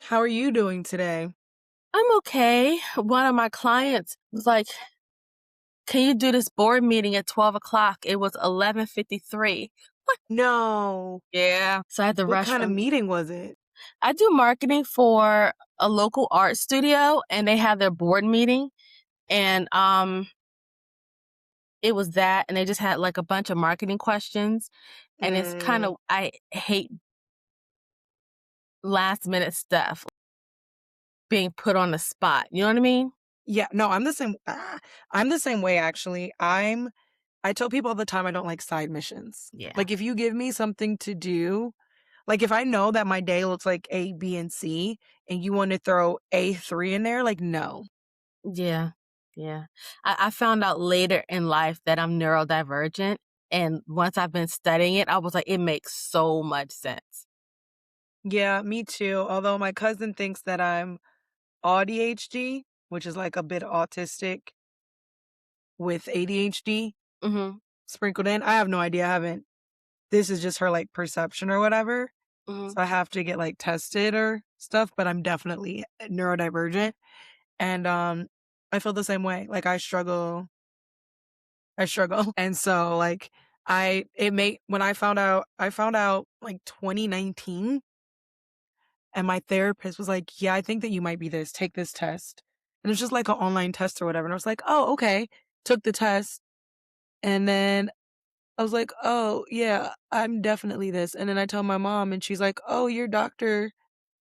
How are you doing today? I'm okay. One of my clients was like, "Can you do this board meeting at 12 o'clock?" It was 11:53. What? No. Yeah. So I had to What rush kind of from. meeting was it? I do marketing for a local art studio, and they have their board meeting, and it was that, and they just had like a bunch of marketing questions, and it's kind Mm, of I hate last minute stuff being put on the spot. You know what I mean? yeah, no, I'm the same way actually. I tell people all the time I don't like side missions. Yeah. Like if you give me something to do, like if I know that my day looks like A, B, and C and you want to throw A3 in there, like no. Yeah, yeah. I found out later in life that I'm neurodivergent, and once I've been studying it, I was like, it makes so much sense. Yeah, me too. Although my cousin thinks that I'm ADHD, which is like a bit autistic with ADHD Mhm, sprinkled in. I have no idea. I haven't This is just her, like, perception or whatever, mhm. so I have to get, like, tested or stuff, but I'm definitely neurodivergent, and, I feel the same way, like, I struggle, and so, like, I it made when I found out, like, 2019, and my therapist was like, "Yeah, I think that you might be this, take this test," and it's just like an online test or whatever, and I was like, "Oh, okay." Took the test, and then I was like, "Oh, yeah, I'm definitely this." And then I tell my mom and she's like, "Oh, your doctor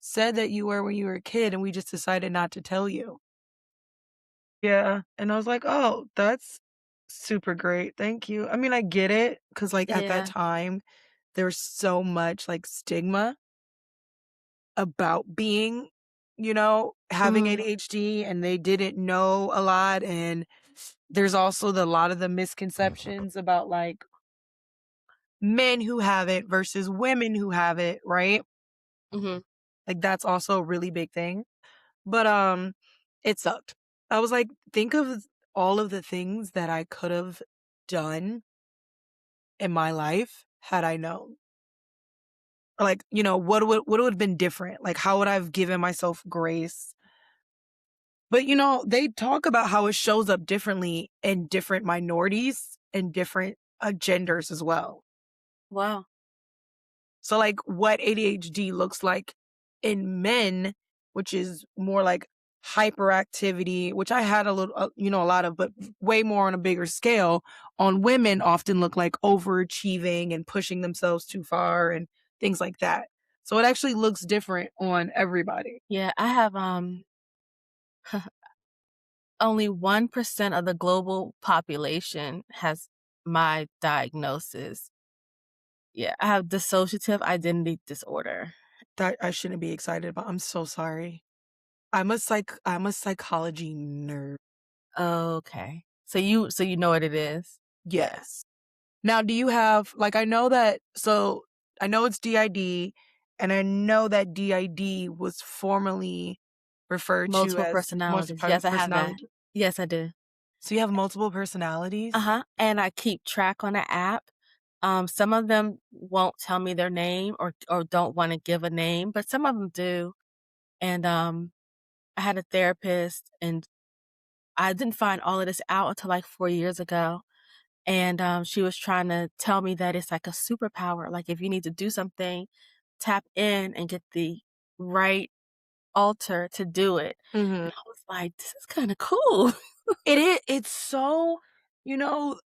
said that you were when you were a kid and we just decided not to tell you." Yeah. And I was like, "Oh, that's super great. Thank you." I mean, I get it because, like, at that Yeah, time, there's so much, like, stigma about being, having mhm, ADHD and they didn't know a lot, and there's also a lot of the misconceptions about, like, men who have it versus women who have it, right? mhm. Like, that's also a really big thing. But, it sucked. I was like, think of all of the things that I could have done in my life had I known. Or like, what would have been different? Like, how would I have given myself grace? But, they talk about how it shows up differently in different minorities and different, genders as well. Wow. So, like, what ADHD looks like in men, which is more like hyperactivity, which I had a lot of, but way more on a bigger scale. On women, often look like overachieving and pushing themselves too far and things like that. So it actually looks different on everybody. Yeah, I have, only 1% of the global population has my diagnosis. Yeah, I have dissociative identity disorder. That I shouldn't be excited about. I'm so sorry. I'm a psychology nerd. Okay. So you know what it is? Yeah. Yes. Now, do you have like I know it's DID, and I know that DID was formerly referred to Multiple as personalities. Yes, I have that. personality. Yes, I do. So you have multiple personalities? Uh-huh, and I keep track on the app. Some of them won't tell me their name or don't wanna give a name, but some of them do, and, I had a therapist, and I didn't find all of this out until, like, 4 years ago, and, she was trying to tell me that it's like a superpower, like, if you need to do something, tap in and get the right alter to do it, Mhm. and I was like, "This is kinda cool." It's so you know,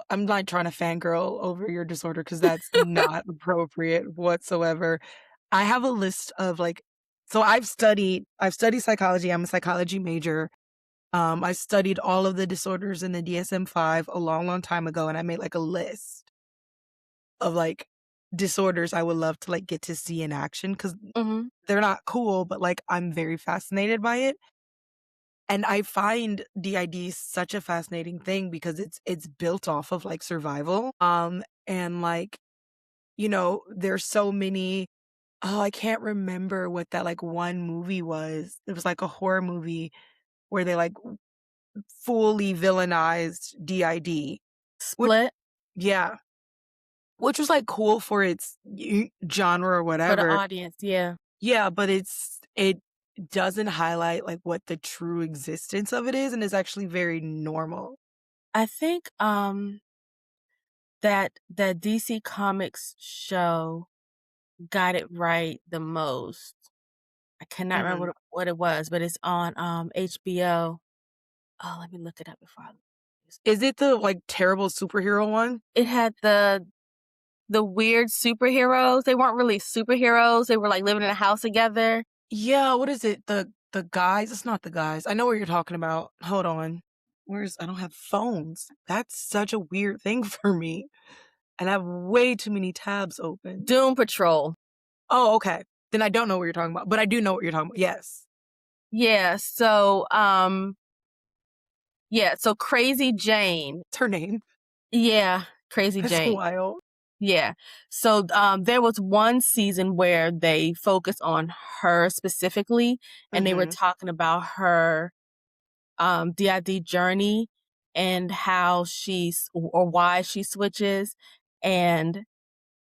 I'm not trying to fangirl over your disorder because that's not appropriate whatsoever. I have a list of, like so I've studied psychology, I'm a psychology major. I studied all of the disorders in the DSM-5 a long, long time ago, and I made, like, a list of, like, disorders I would love to, like, get to see in action because 'cause Mhm. they're not cool, but, like, I'm very fascinated by it, and I find DID such a fascinating thing because it's built off of, like, survival, and, like, there's so many I can't remember what that, like, one movie was. It was, like, a horror movie where they, like, fully villainized DID. What Split? Yeah, which was, like, cool for its genre or For the whatever. audience, yeah. Yeah, but it doesn't highlight, like, what the true existence of it is, and it's actually very normal. I think, that DC Comics show got it right the most. I cannot remember Mhm. what it was, but it's on, HBO. Oh, let me look it up before I lose Is it the, like, terrible superhero one? it had the weird superheroes. They weren't really superheroes, they were, like, living in a house together. Yeah, what is it? The guys? It's not the guys. I know what you're talking about. Hold on. I don't have phones. That's such a weird thing for me, and I have way too many tabs open. Doom Patrol. Oh, okay. Then I don't know what you're talking about, but I do know what you're talking about. Yes. Yeah, so Crazy Jane. It's her name. Yeah, Crazy That's Jane. wild. Yeah. So, there was one season where they focused on her specifically, and they were Mhm. talking about her, DID journey and how she's or why she switches, and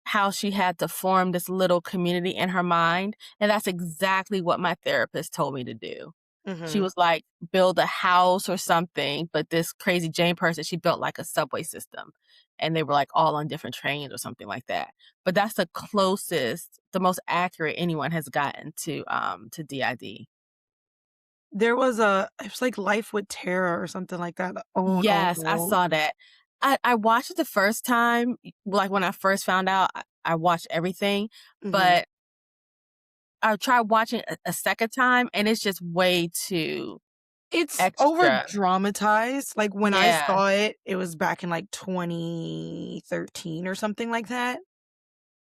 how she had to form this little community in her mind, and that's exactly what my therapist told me to do. She Mhm. was like, "Build a house or something," but this Crazy Jane person, she built like a subway system, and they were like all on different trains or something like that. But that's the closest, the most accurate anyone has gotten to DID. It was like Life with Terror or something like that. Old, old, Yes, I old. saw that. I watched it the first time, like when I first found out, I watched everything, Mhm. but I tried watching a second time, and it's just way too It's over extra. dramatized. Like, when I Yeah. saw it, it was back in, like, 2013 or something like that,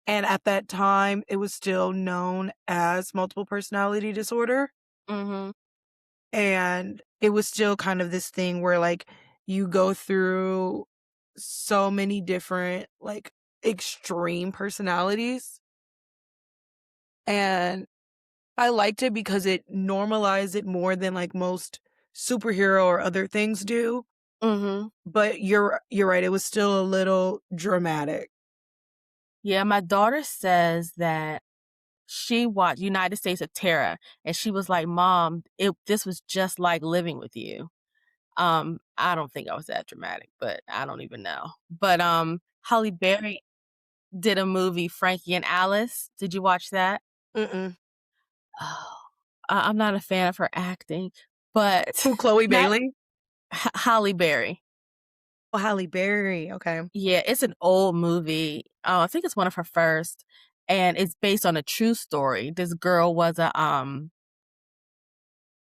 and at that time, it was still known as multiple personality disorder, Mhm. and it was still kind of this thing where, like, you go through so many different, like, extreme personalities, and I liked it because it normalized it more than, like, most superhero or other things do. Mhm. But you're right, it was still a little dramatic. Yeah, my daughter says that she watched United States of Terror, and she was like, "Mom, this was just like living with you." I don't think I was that dramatic, but I don't even know. But, Halle Berry did a movie, Frankie and Alice. Did you watch that? Mm-mm. Oh, I'm not a fan of her acting, but Who, Chloe that Bailey? Halle Berry. Oh, Halle Berry, okay. Yeah, it's an old movie. I think it's one of her first, and it's based on a true story. This girl was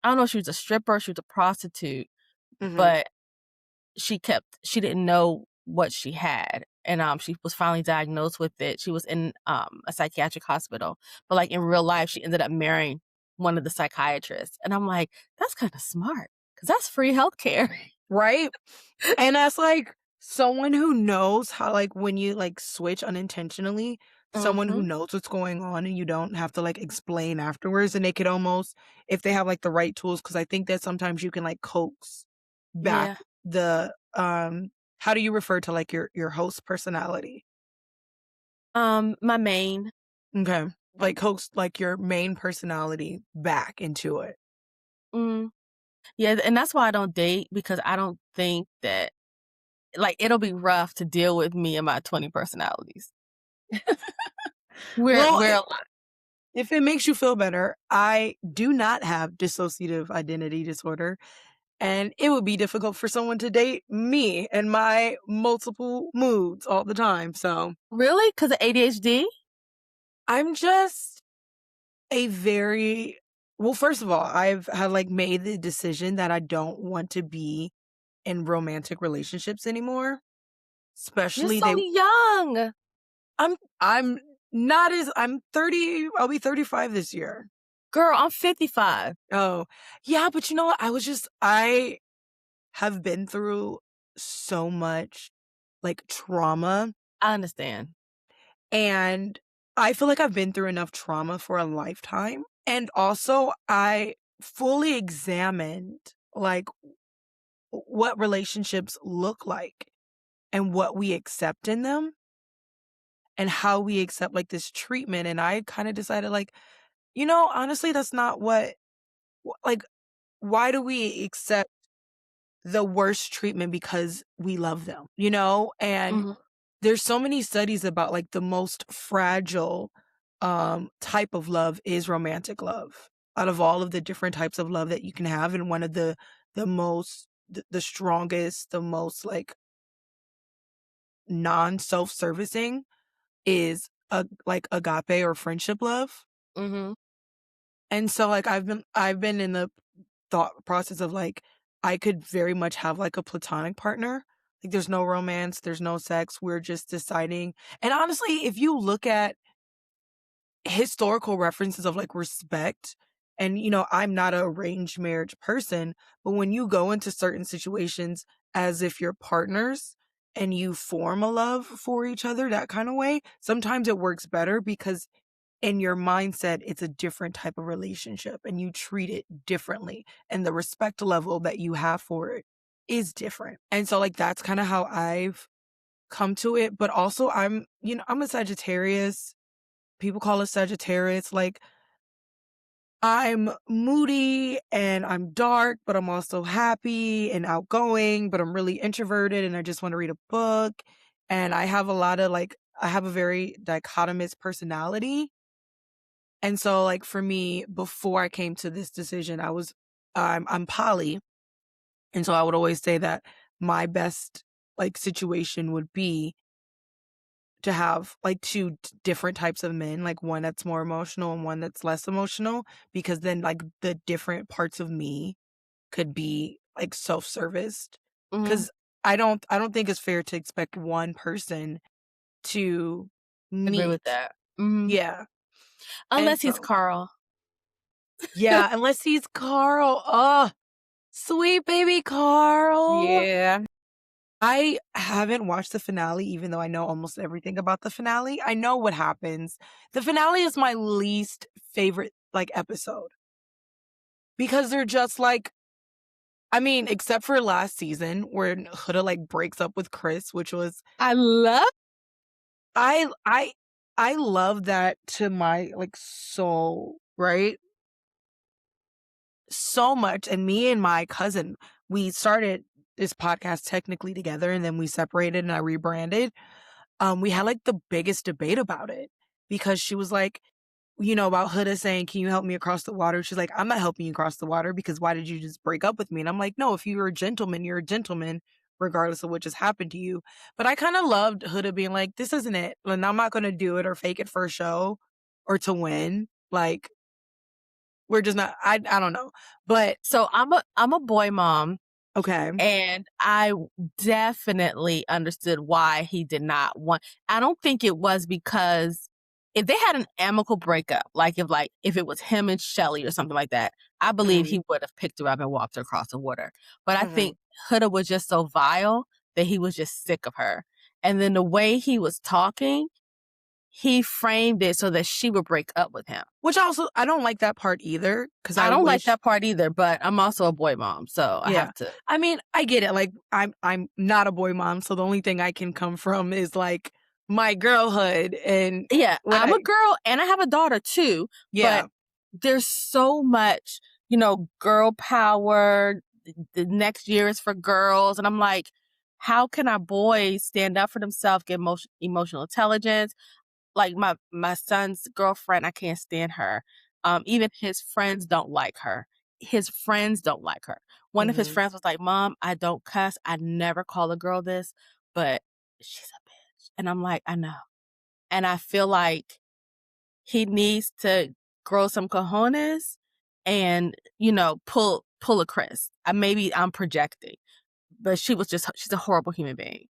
I don't know if she was a stripper, she was a prostitute, Mhm. but she didn't know what she had, and, she was finally diagnosed with it. She was in, a psychiatric hospital, but, like, in real life, she ended up marrying one of the psychiatrists, and I'm like, "That's kinda smart, cause that's free healthcare." Right? And as, like, someone who knows how, like, when you, like, switch unintentionally, someone who Mhm. knows what's going on and you don't have to, like, explain afterwards, and they could almost, if they have, like, the right tools, because I think that sometimes you can, like, coax back Yeah. how do you refer to, like, your host personality? My main. Okay. Like, coax, like, your main personality back into it. Mm. Yeah, and that's why I don't date because I don't think that like, it'll be rough to deal with me and my 20 personalities. We're Well, we're I a lot. if it makes you feel better, I do not have dissociative identity disorder, and it would be difficult for someone to date me and my multiple moods all the time, so Really? 'Cause of ADHD? I'm just a very well, first of all, I've had, like, made the decision that I don't want to be in romantic relationships anymore, You're especially so they young. I'm not as I'm 30, I'll be 35 this year. Girl, I'm 55. Oh, yeah, but you know what? I have been through so much, like, trauma, I understand. and I feel like I've been through enough trauma for a lifetime, and also I fully examined, like, what relationships look like and what we accept in them, and how we accept like this treatment. And I kind of decided like, honestly, that's not like, why do we accept the worst treatment because we love them, And Mhm. there's so many studies about like the most fragile type of love is romantic love. Out of all of the different types of love that you can have, and one of the strongest, the most like non-self-servicing is like agape or friendship love. Mhm. And so like I've been in the thought process of like I could very much have like a platonic partner. Like there's no romance, there's no sex. We're just deciding. And honestly, if you look at historical references of like respect, and I'm not a arranged marriage person, but when you go into certain situations as if you're partners and you form a love for each other that kind of way, sometimes it works better because in your mindset, it's a different type of relationship and you treat it differently. And the respect level that you have for it is different. And so, like, that's kind of how I've come to it. But also, I'm a Sagittarius. People call us Sagittarius. Like, I'm moody and I'm dark, but I'm also happy and outgoing, but I'm really introverted and I just want to read a book. And I have a very dichotomous personality. And so, like, for me, before I came to this decision, I'm poly. And so I would always say that my best, like, situation would be to have, like, two different types of men, like, one that's more emotional and one that's less emotional, because then, like, the different parts of me could be, like, self-serviced. Mhm. Because I don't think it's fair to expect one person to Agree with meet. that. Mhm. Yeah. And Unless he's so, Carl. yeah, unless he's Carl. Oh, sweet baby Carl. Yeah. I haven't watched the finale, even though I know almost everything about the finale. I know what happens. The finale is my least favorite, like, episode because they're just like, I mean, except for last season where Huda like breaks up with Chris, which was I love I I I love that to my like soul, right? So much. And me and my cousin, we started this podcast technically together and then we separated and I rebranded. We had like the biggest debate about it because she was like, about Huda saying, "Can you help me across the water?" She's like, "I'm not helping you across the water because why did you just break up with me?" And I'm like, "No, if you're a gentleman, you're a gentleman, regardless of what just happened to you." But I kind of loved Huda being like, "This isn't it. And I'm not going to do it or fake it for a show or to win. Like, we're just not, I don't know." But so I'm a boy mom, okay. and I definitely understood why he did not want. I don't think it was because if they had an amicable breakup, like if it was him and Shelly or something like that, I believe Hmm. he would have picked her up and walked her across the water. But I Hmm. think Huda was just so vile that he was just sick of her. And then the way he was talking, he framed it so that she would break up with him. Which also, I don't like that part either because I I don't like wish. that part either, but I'm also a boy mom, so I Yeah. have to. I mean, I get it. Like I'm not a boy mom, so the only thing I can come from is like my girlhood and Yeah, what I'm a I girl and I have a daughter too, but yeah. there's so much, girl power. The next year is for girls. And I'm like, how can our boys stand up for themselves, get emotional intelligence? Like my son's girlfriend, I can't stand her. Even his friends don't like her. His friends don't like her. One of his Mhm. friends was like, "Mom, I don't cuss. I never call a girl this, but she's a bitch." And I'm like, I know. And I feel like he needs to grow some cojones and, pull a Chris. Maybe I'm projecting, but she's a horrible human being.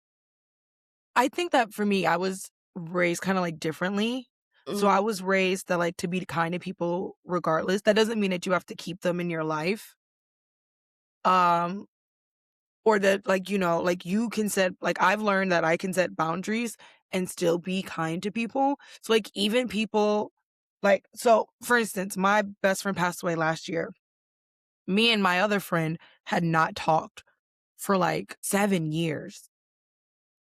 I think that for me, I was raised kind of like differently. So I Mhm. was raised that like to be kind to people regardless. That doesn't mean that you have to keep them in your life. Um or that like like you can set like I've learned that I can set boundaries and still be kind to people. So like even people like so for instance, my best friend passed away last year. Me and my other friend had not talked for like 7 years.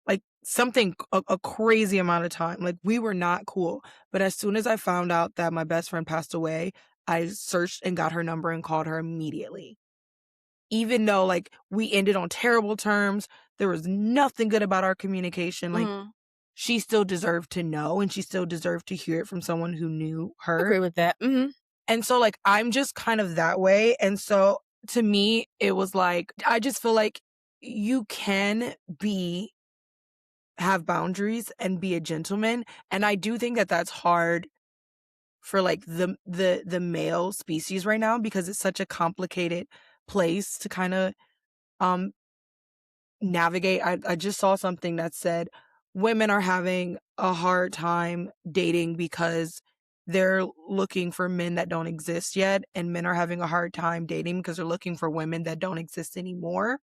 Like something a crazy amount of time. Like, we were not cool. But as soon as I found out that my best friend passed away, I searched and got her number and called her immediately. Even though, like, we ended on terrible terms, there was nothing good about our communication, like, Mhm. she still deserved to know, and she still deserved to hear it from someone who knew her. Agree with that. Mhm. And so, like, I'm just kind of that way, and so, to me, it was like, I just feel like you can be have boundaries and be a gentleman, and I do think that that's hard for, like, the male species right now because it's such a complicated place to kinda, um, navigate. I just saw something that said women are having a hard time dating because they're looking for men that don't exist yet, and men are having a hard time dating because they're looking for women that don't exist anymore.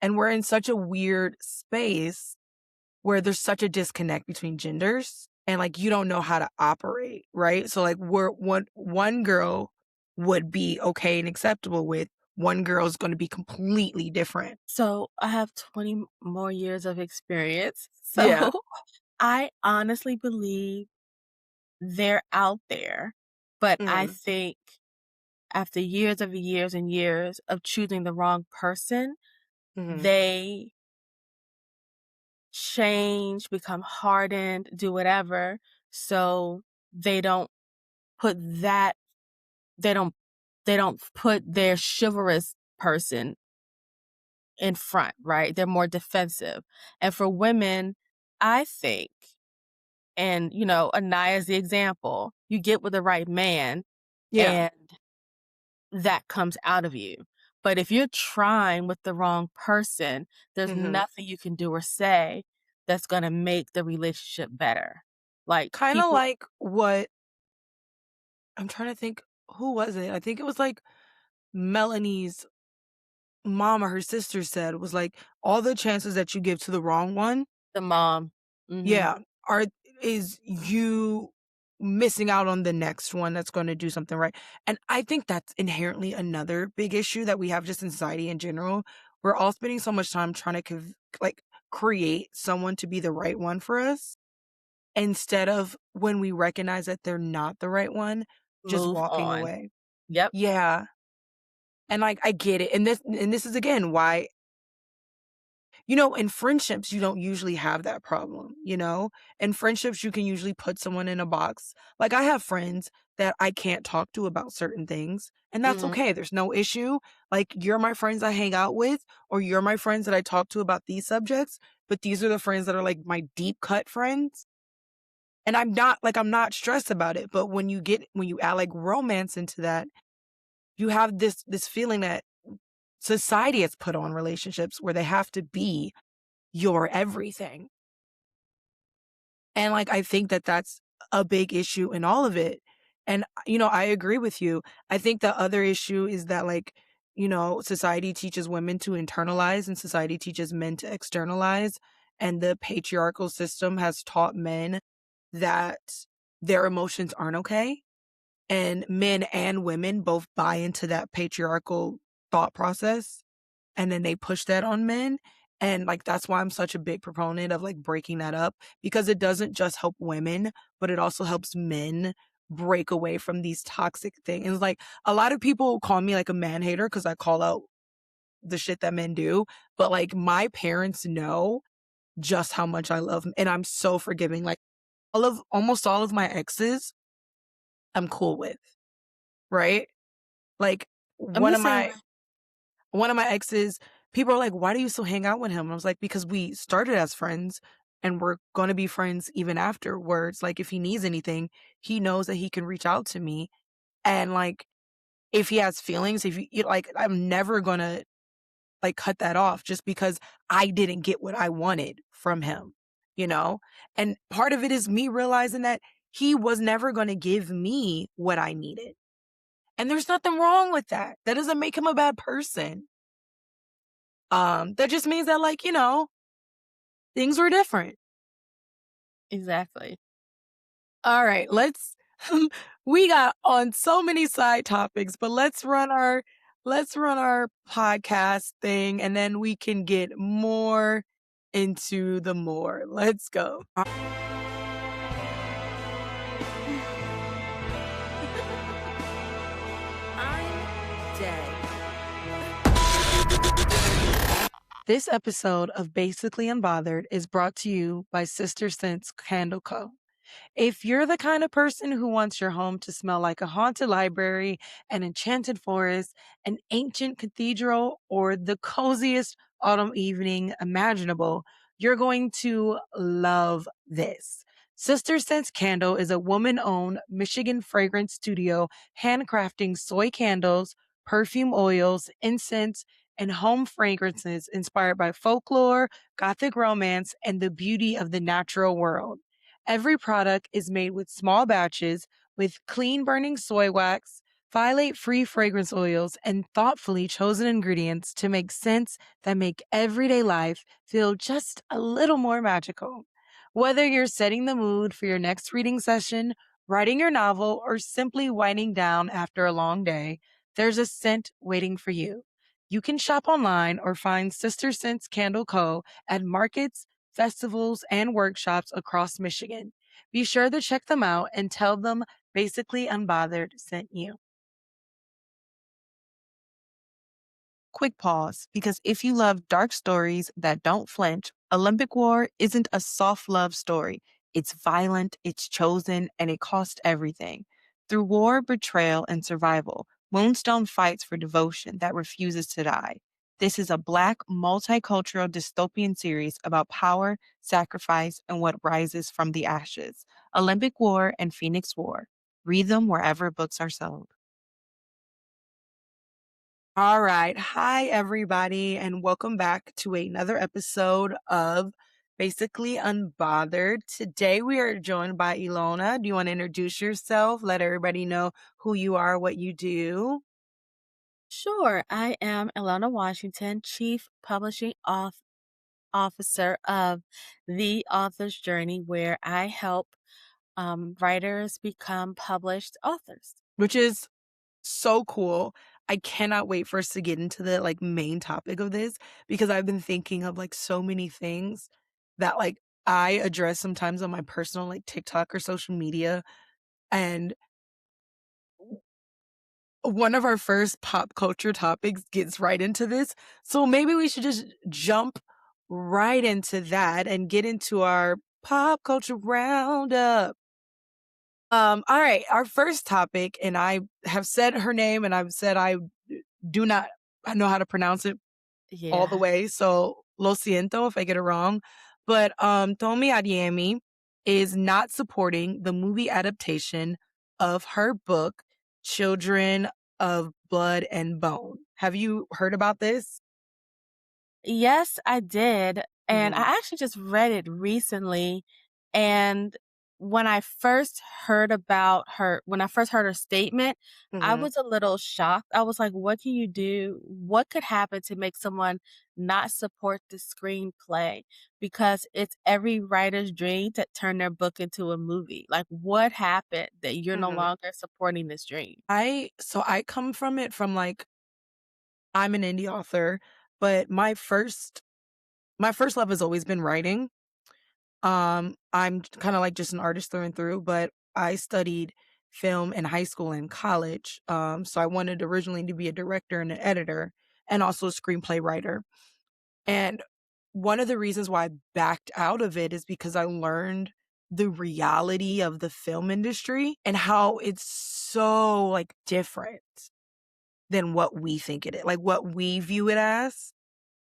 And we're in such a weird space where there's such a disconnect between genders and like you don't know how to operate, right? So like we're one girl would be okay and acceptable with, one girl is going to be completely different. So, I have 20 more years of experience. Yeah. So, I honestly believe they're out there, but I Mhm. think after years and years of choosing the wrong person, Mhm. they change, become hardened, do whatever, so they don't put that they don't they don't put their chivalrous person in front, right? They're more defensive. And for women, I think, and Anaya's the example, you get with the right man Yeah. and that comes out of you. But if you're trying with the wrong person, there's Mhm. nothing you can do or say that's gonna make the relationship better. Like, Kinda people like what I'm trying to think, who was it? I think it was, like, Melanie's mom or her sister said was, like, "All the chances that you give to the wrong one, the mom. Mhm. yeah, are is you missing out on the next one that's gonna do something right." And I think that's inherently another big issue that we have just in society in general. We're all spending so much time trying to like, create someone to be the right one for us, instead of when we recognize that they're not the right one, just Move walking on. away. Yep. Yeah, and, like, I get it, and this is again why, in friendships, you don't usually have that problem, you know? In friendships, you can usually put someone in a box. Like, I have friends that I can't talk to about certain things, and that's Mhm. okay, there's no issue. Like, you're my friends I hang out with, or you're my friends that I talk to about these subjects, but these are the friends that are, like, my deep cut friends, and I'm not stressed about it, but when you add, like, romance into that, you have this feeling that society has put on relationships where they have to be your everything. And, like, I think that that's a big issue in all of it. And, I agree with you. I think the other issue is that, like, society teaches women to internalize and society teaches men to externalize. And the patriarchal system has taught men that their emotions aren't okay. And men and women both buy into that patriarchal thought process, and then they push that on men, and, like, that's why I'm such a big proponent of, like, breaking that up, because it doesn't just help women, but it also helps men break away from these toxic things. Like, a lot of people call me, like, a man hater because I call out the shit that men do, but, like, my parents know just how much I love 'em, and I'm so forgiving. Like, almost all of my exes, I'm cool with, right? Like, I'm one the of same my way. one of my exes, people are like, "Why do you still hang out with him?" And I was like, "Because we started as friends and we're gonna be friends even afterwards. Like, if he needs anything, he knows that he can reach out to me. And, like, if he has feelings, if like, I'm never gonna, like, cut that off just because I didn't get what I wanted from him, you know? And part of it is me realizing that he was never gonna give me what I needed. And there's nothing wrong with that. That doesn't make him a bad person. That just means that, like, things were different. Exactly. All right, let's we got on so many side topics, but let's run our podcast thing and then we can get more into the more. Let's go. I'm dead. This episode of Basically Unbothered is brought to you by Sister Sense Candle Co. If you're the kind of person who wants your home to smell like a haunted library, an enchanted forest, an ancient cathedral, or the coziest autumn evening imaginable, you're going to love this. Sister Sense Candle is a woman owned Michigan fragrance studio handcrafting soy candles, perfume oils, incense, and home fragrances inspired by folklore, gothic romance, and the beauty of the natural world. Every product is made with small batches with clean burning soy wax, phthalate free fragrance oils, and thoughtfully chosen ingredients to make scents that make everyday life feel just a little more magical. Whether you're setting the mood for your next reading session, writing your novel, or simply winding down after a long day, there's a scent waiting for you. You can shop online or find Sister Scents Candle Co. at markets, festivals, and workshops across Michigan. Be sure to check them out and tell them Basically Unbothered sent you. Quick pause, because if you love dark stories that don't flinch, Olympic War isn't a soft love story. It's violent, it's chosen, and it costs everything. Through war, betrayal, and survival, Moonstone fights for devotion that refuses to die. This is a Black, multicultural dystopian series about power, sacrifice, and what rises from the ashes. Olympic War and Phoenix War. Read them wherever books are sold. All right. Hi, everybody, and welcome back to another episode of Basically Unbothered. Today, we are joined by Ilona. Do you want to introduce yourself? Let everybody know who you are, what you do. Sure, I am Elena Washington, Chief Publishing Officer of The Author's Journey, where I help writers become published authors. Which is so cool. I cannot wait for us to get into the main topic of this because I've been thinking of so many things that I address sometimes on my personal TikTok or social media. And one of our first pop culture topics gets right into this. So maybe we should just jump right into that and get into our pop culture roundup. All right, our first topic, and I have said her name and I've said I do not know how to pronounce it all the Yeah. way. So lo siento if I get it wrong. But Tomi Adeyemi is not supporting the movie adaptation of her book, Children of Blood and Bone. Have you heard about this? Yes, I did. And I Hmm. actually just read it recently. And when I first heard her statement, I Hmm. was a little shocked. I was like, what can you do? What could happen to make someone not support the screenplay? Because it's every writer's dream to turn their book into a movie. Like, what happened that you're no Hmm. longer supporting this dream? I come from it from I'm an indie author, but my first love has always been writing. I'm kind of just an artist through and through, but I studied film in high school and college. So I wanted originally to be a director and an editor and also a screenplay writer. And one of the reasons why I backed out of it is because I learned the reality of the film industry and how it's so different than what we think it is, like what we view it as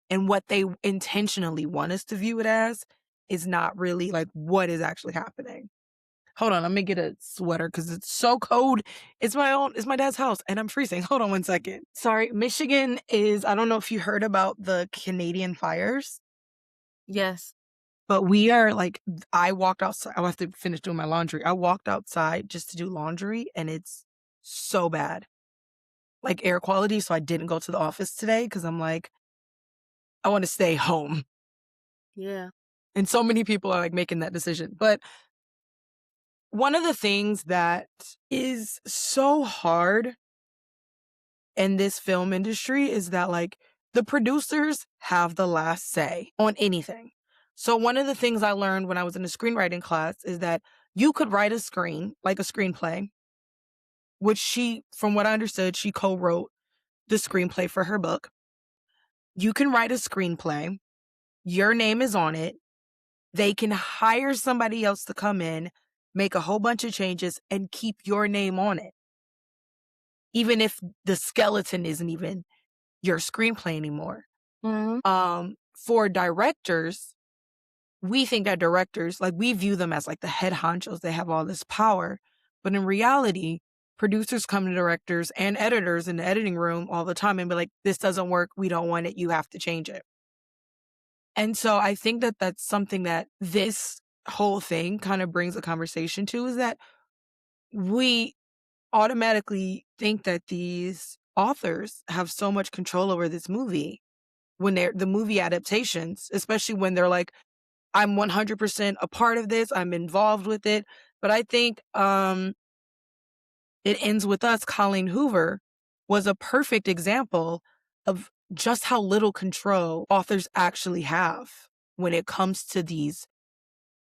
and what they intentionally want us to view it as is not really what is actually happening. Hold on, let me get a sweater because it's so cold. It's my dad's house and I'm freezing. Hold on 1 second. Sorry, Michigan is, I don't know if you heard about the Canadian fires, Yes. but we are I walked outside. I have to finish doing my laundry. I walked outside just to do laundry and it's so bad. Like air quality. So I didn't go to the office today because I'm I want to stay home. Yeah. And so many people are making that decision. But one of the things that is so hard in this film industry is that the producers have the last say on anything. So one of the things I learned when I was in a screenwriting class is that you could write like a screenplay, which from what I understood, she co-wrote the screenplay for her book. You can write a screenplay. Your name is on it. They can hire somebody else to come in, make a whole bunch of changes, and keep your name on it. Even if the skeleton isn't even your screenplay anymore. Mhm. For directors, we think that directors, like, we view them as like the head honchos. They have all this power. But in reality, producers come to directors and editors in the editing room all the time and be like, this doesn't work. We don't want it. You have to change it. And so I think that that's something that this whole thing kind of brings a conversation to, is that we automatically think that these authors have so much control over this movie when they're the movie adaptations, especially when they're like, I'm 100% a part of this. I'm involved with it. But I think It Ends With Us, Colleen Hoover, was a perfect example of just how little control authors actually have when it comes to these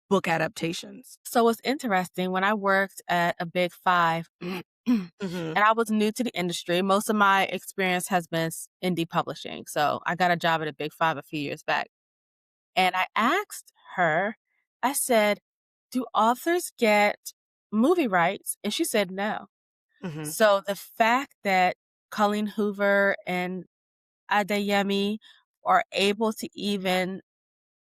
book adaptations. So it's interesting, when I worked at a Big 5, and Mhm. I was new to the industry, most of my experience has been indie publishing. So I got a job at a Big 5 a few years back. And I asked her, I said, "Do authors get movie rights?" And she said no. Mhm. So the fact that Colleen Hoover and Adeyemi are able to even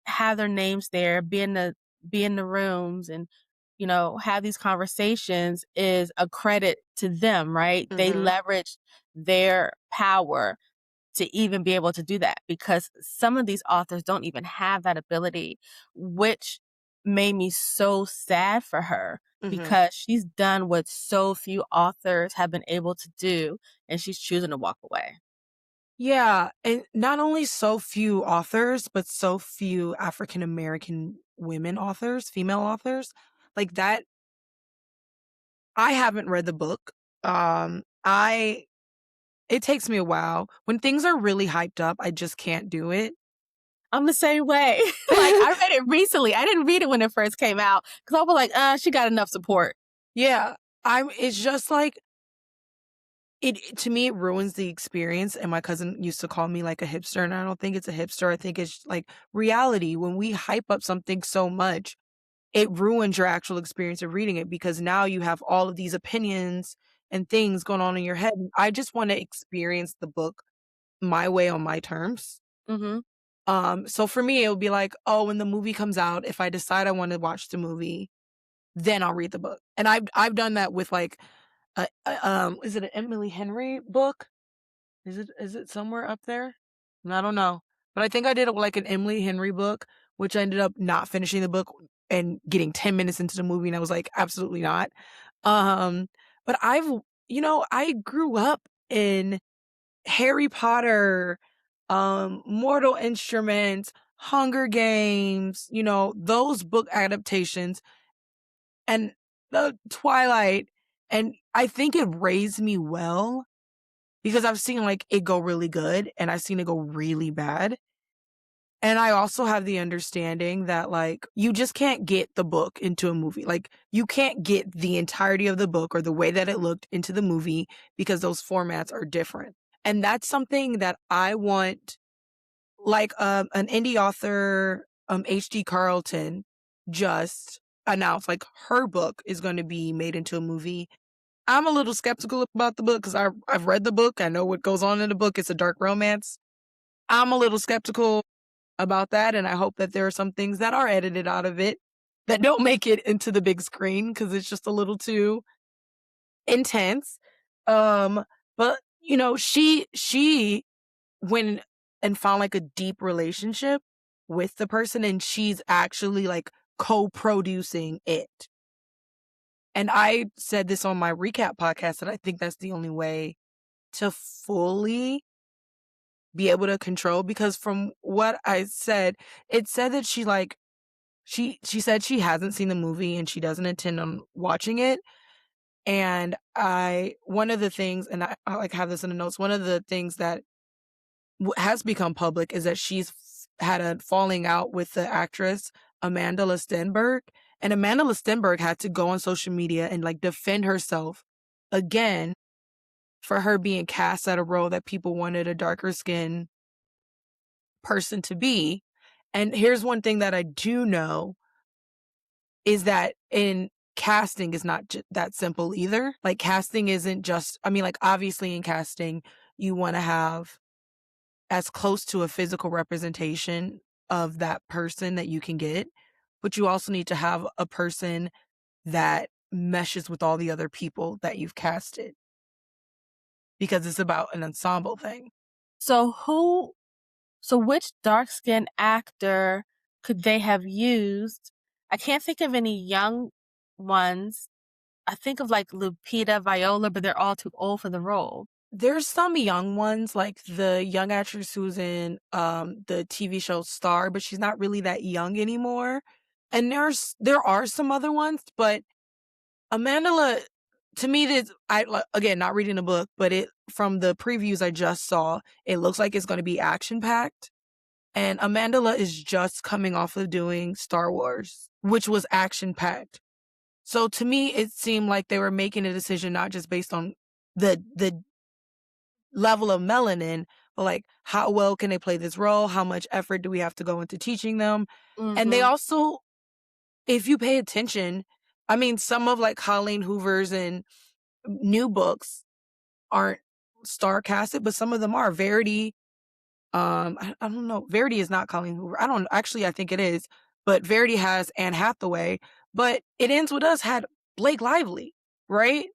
have their names there, be in the rooms and, have these conversations is a credit to them, right? They Mhm. leverage their power to even be able to do that, because some of these authors don't even have that ability, which made me so sad for her, Mhm. because she's done what so few authors have been able to do, and she's choosing to walk away. Yeah, and not only so few authors, but so few African American women authors, female authors. Like that, I haven't read the book. I It takes me a while. When things are really hyped up, I just can't do it. I'm the same way. Like, I read it recently. I didn't read it when it first came out because I was like, she got enough support. Yeah, it's just like to me, it ruins the experience. And my cousin used to call me like a hipster, and I don't think it's a hipster. I think it's like reality. When we hype up something so much, it ruins your actual experience of reading it, because now you have all of these opinions and things going on in your head. I just want to experience the book my way on my terms. Mhm. So for me, it would be like, oh, when the movie comes out, if I decide I want to watch the movie, then I'll read the book. And I've done that with like, is it an Emily Henry book? Is it somewhere up there? I don't know. But I think I did like an Emily Henry book, which I ended up not finishing the book and getting 10 minutes into the movie, and I was like, absolutely not. Um, but I grew up in Harry Potter, Mortal Instruments, Hunger Games, those book adaptations, and the Twilight. And I think it raised me well, because I've seen like it go really good and I've seen it go really bad. And I also have the understanding that like you just can't get the book into a movie. Like you can't get the entirety of the book or the way that it looked into the movie, because those formats are different. And that's something that I want, like an indie author, HD Carlton, just announced like her book is going to be made into a movie. I'm a little skeptical about the book because I've read the book. I know what goes on in the book. It's a dark romance. I'm a little skeptical about that, and I hope that there are some things that are edited out of it that don't make it into the big screen, because it's just a little too intense. But she went and found like a deep relationship with the person, and she's actually like co-producing it. And I said this on my recap podcast, that I think that's the only way to fully be able to control, because from what I said, it said that she said she hasn't seen the movie and she doesn't intend on watching it. And one of the things, and I like have this in the notes, one of the things that has become public is that she's had a falling out with the actress Amanda Stenberg, and Amanda Stenberg had to go on social media and like defend herself again for her being cast at a role that people wanted a darker skinned person to be. And here's one thing that I do know is that in casting is not that simple either. Like casting isn't just, I mean, like obviously in casting, you want to have as close to a physical representation of that person that you can get, but you also need to have a person that meshes with all the other people that you've casted because it's about an ensemble thing. So who so which dark-skinned actor could they have used? I can't think of any young ones. I think of, like, Lupita, Viola, but they're all too old for the role. There's some young ones, like the young actress who's in the TV show Star, but she's not really that young anymore. And there are some other ones, but Amanda, to me, this again not reading the book, but it from the previews I just saw, it looks like it's going to be action packed. And Amanda is just coming off of doing Star Wars, which was action packed. So to me, it seemed like they were making a decision not just based on the level of melanin, but like how well can they play this role? How much effort do we have to go into teaching them? And they Mhm. also, if you pay attention, I mean, some of like Colleen Hoover's and new books aren't star casted, but some of them are. Verity, I don't know. Verity is not Colleen Hoover. I don't actually. I think it is, but Verity has Anne Hathaway. But It Ends With Us had Blake Lively, right?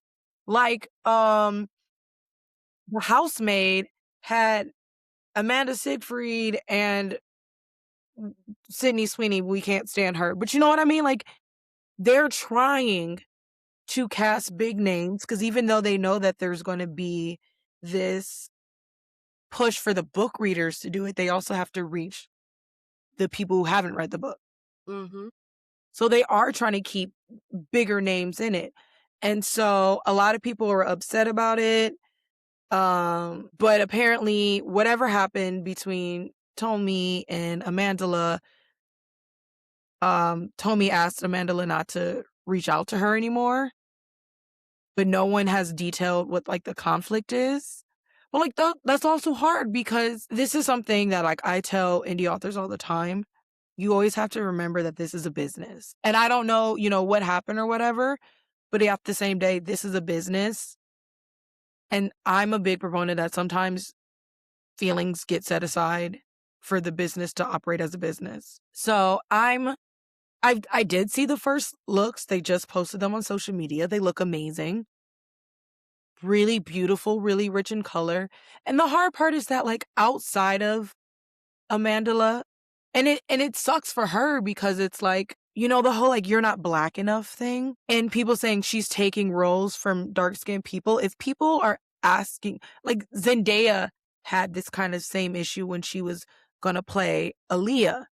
Like, The Housemaid had Amanda Siegfried and Sydney Sweeney. We can't stand her, but you know what I mean. Like, they're trying to cast big names because even though they know that there's going to be this push for the book readers to do it, they also have to reach the people who haven't read the book. Mhm. So they are trying to keep bigger names in it. And so a lot of people were upset about it. But apparently whatever happened between Tommy and Amandla, Tommy asked Amandla not to reach out to her anymore, but no one has detailed what like the conflict is. But like that's also hard because this is something that like I tell indie authors all the time. You always have to remember that this is a business. And I don't know, what happened or whatever, but at the same day, this is a business. And I'm a big proponent that sometimes feelings get set aside for the business to operate as a business. So I did see the first looks. They just posted them on social media. They look amazing. Really beautiful, really rich in color. And the hard part is that like outside of Amandla, and it sucks for her because it's like, the whole like you're not black enough thing and people saying she's taking roles from dark-skinned people. If people are asking, like Zendaya had this kind of same issue when she was going to play Aaliyah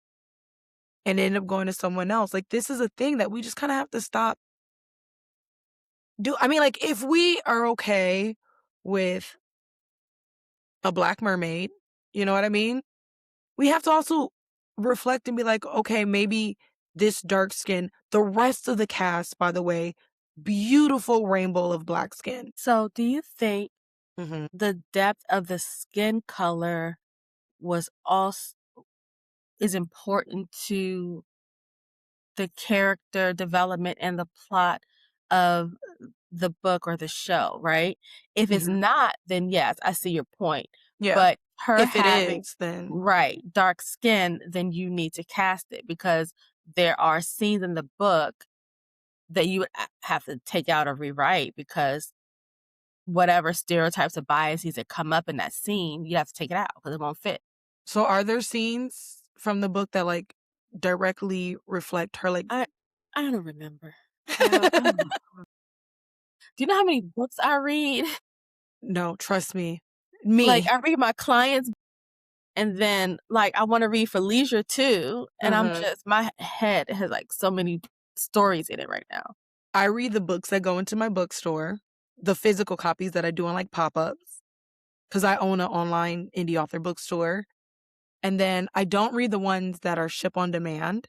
and ended up going to someone else. Like this is a thing that we just kind of have to stop. I mean, like if we are okay with a black mermaid, you know what I mean? We have to also reflect and be like, okay, maybe this dark skin, the rest of the cast, by the way, beautiful rainbow of black skin. So, do you think Hmm. the depth of the skin color was also is important to the character development and the plot of the book or the show, right? If it's Hmm. not, then yes, I see your point. Yeah. But her If it having is, then right, dark skin, then you need to cast it because there are scenes in the book that you would have to take out or rewrite because whatever stereotypes or biases that come up in that scene, you have to take it out because it won't fit. so are there scenes from the book that like directly reflect her like I I don't remember. I don't know. Do you know how many books I read? no, trust me. Like, Me. I read my clients and then, like, I wanna read for leisure too, and I'm Uh-huh. just my head has, like, so many stories in it right now. I read the books that go into my bookstore, the physical copies that I do on like pop-ups, because I own an online indie author bookstore. And then I don't read the ones that are ship on demand,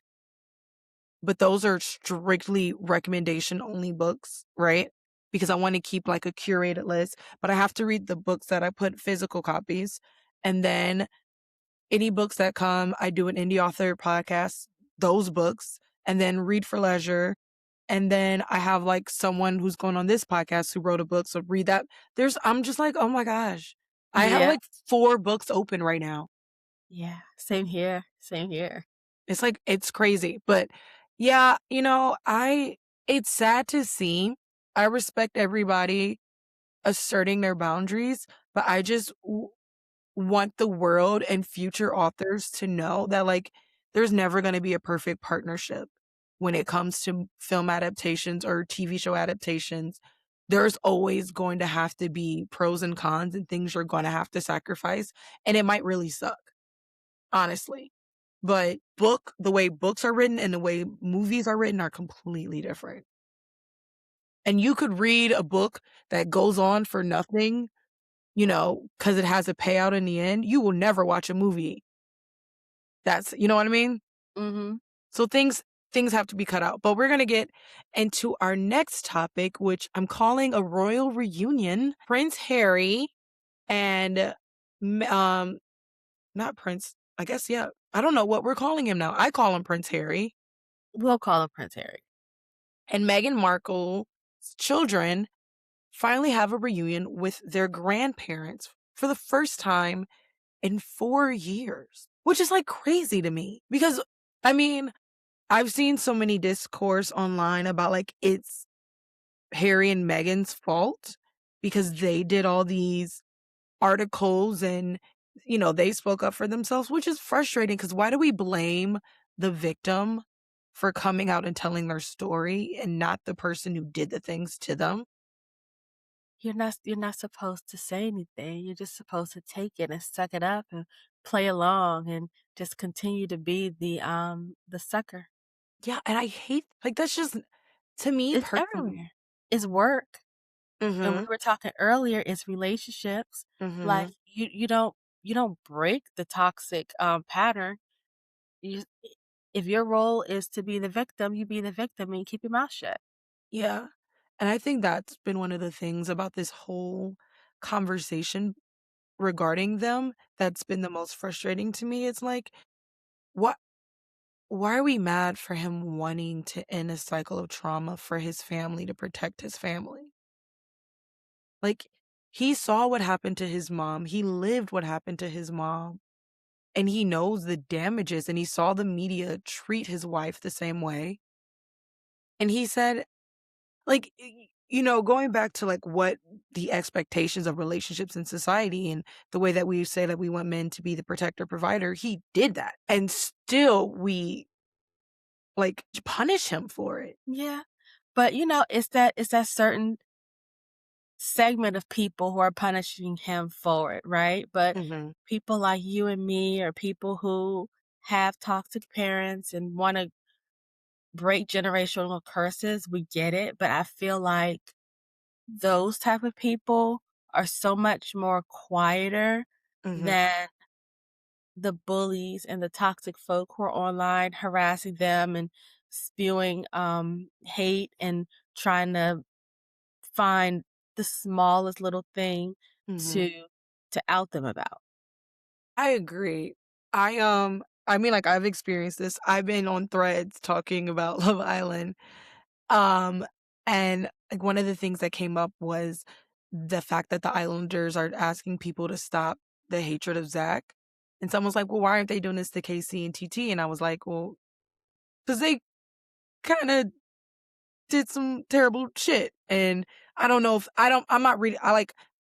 but those are strictly recommendation only books, right? Because I want to keep like a curated list, but I have to read the books that I put physical copies. And then any books that come, I do an indie author podcast, those books, and then read for leisure. And then I have like someone who's going on this podcast who wrote a book. So read that. I'm just like, oh my gosh. I have Yeah, like 4 books open right now. yeah, same here, same here. It's like, it's crazy. But yeah, it's sad to see. I respect everybody asserting their boundaries, but I just want the world and future authors to know that, like, there's never gonna be a perfect partnership when it comes to film adaptations or TV show adaptations. There's always going to have to be pros and cons and things you're gonna have to sacrifice, and it might really suck, honestly. But the way books are written and the way movies are written are completely different. And you could read a book that goes on for nothing, because it has a payout in the end. You will never watch a movie. You know what I mean? Mhm. So things have to be cut out. But we're gonna get into our next topic, which I'm calling a royal reunion. Prince Harry and m- um not Prince, I guess, yeah. I don't know what we're calling him now. I call him Prince Harry. We'll call him Prince Harry. And Meghan Markle's children finally have a reunion with their grandparents for the first time in 4 years, which is like crazy to me because I mean, I've seen so many discourse online about like it's Harry and Meghan's fault because they did all these articles and they spoke up for themselves, which is frustrating because why do we blame the victim for coming out and telling their story and not the person who did the things to them? You're not supposed to say anything. You're just supposed to take it and suck it up and play along and just continue to be the sucker. Yeah, and I hate like that's just to me It's personally. everywhere. It's work. And we Mhm. were talking earlier, it's relationships. Like Mhm. you don't break the toxic pattern. You if your role is to be the victim, you be the victim and you keep your mouth shut. Yeah. And I think that's been one of the things about this whole conversation regarding them that's been the most frustrating to me. It's like, what why are we mad for him wanting to end a cycle of trauma for his family to protect his family? Like, he saw what happened to his mom. He lived what happened to his mom. And he knows the damages and he saw the media treat his wife the same way. And he said, like, going back to like what the expectations of relationships in society and the way that we say that we want men to be the protector provider, he did that. And still we like punish him for it. Yeah. But it's that certain segment of people who are punishing him for it, right? But Mhm. people like you and me or people who have toxic parents and want to break generational curses, we get it. But I feel like those type of people are so much more quieter Mhm. than the bullies and the toxic folk who are online harassing them and spewing hate and trying to find the smallest little thing Mhm. to out them about. I agree. I mean, like, I've experienced this. I've been on threads talking about Love Island. Um, and, like, one of the things that came up was the fact that the Islanders are asking people to stop the hatred of Zach. And someone's like, "Well, why aren't they doing this to KC and TT?" And I was like, "Well, because they kinda did some terrible shit." And I don't know if I'm not reading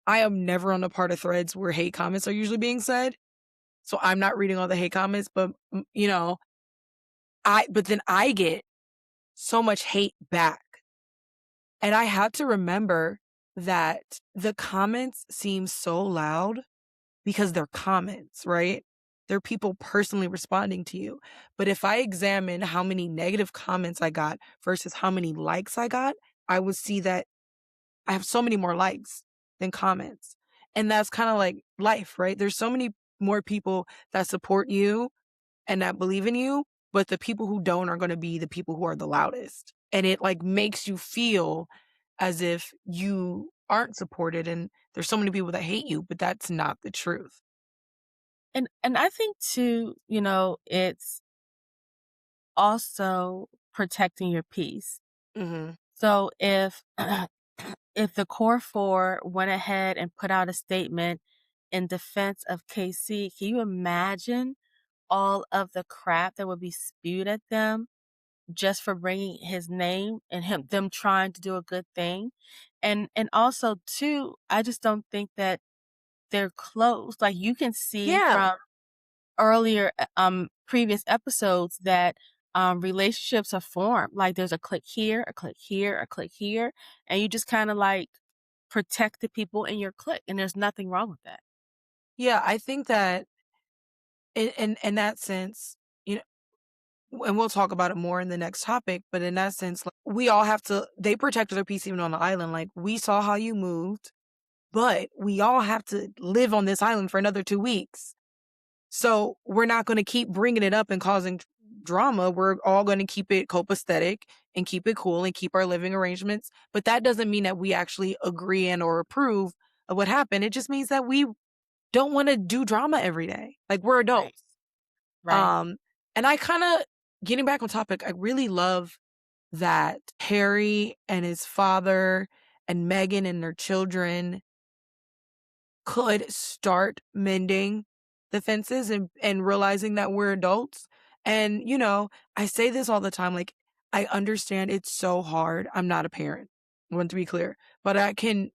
I am never on the part of threads where hate comments are usually being said. So I'm not reading all the hate comments, but but then I get so much hate back. And I had to remember that the comments seem so loud because they're comments, right? They're people personally responding to you. But if I examine how many negative comments I got versus how many likes I got, I would see that I have so many more likes than comments. And that's kind of like life, right? There's so many more people that support you and that believe in you, but the people who don't are gonna be the people who are the loudest. And it, like, makes you feel as if you aren't supported and there's so many people that hate you, but that's not the truth. And I think too, it's also protecting your peace. Mhm. So if the core four went ahead and put out a statement in defense of KC, can you imagine all of the crap that would be spewed at them just for bringing his name and them trying to do a good thing? And also too, I just don't think that they're close. Like, you can see Yeah. from earlier, previous episodes that, relationships are formed. Like, there's a click here, a click here, a click here, and you just kinda, like, protect the people in your clique, and there's nothing wrong with that. Yeah, I think that in that sense, you know, and we'll talk about it more in the next topic, but in that sense, like, we all have to they protected their peace even on the island, like, we saw how you moved, but we all have to live on this island for another 2 weeks. So, we're not gonna keep bringing it up and causing drama, we're all gonna keep it copacetic and keep it cool and keep our living arrangements, but that doesn't mean that we actually agree and or approve of what happened, it just means that we don't wanna do drama every day, like, we're Right, adults. right. Um, and I kinda getting back on topic, I really love that Harry and his father and Meghan and their children could start mending the fences and realizing that we're adults. And, you know, I say this all the time, like, I understand it's so hard. I'm not a parent, I want to be clear, but I can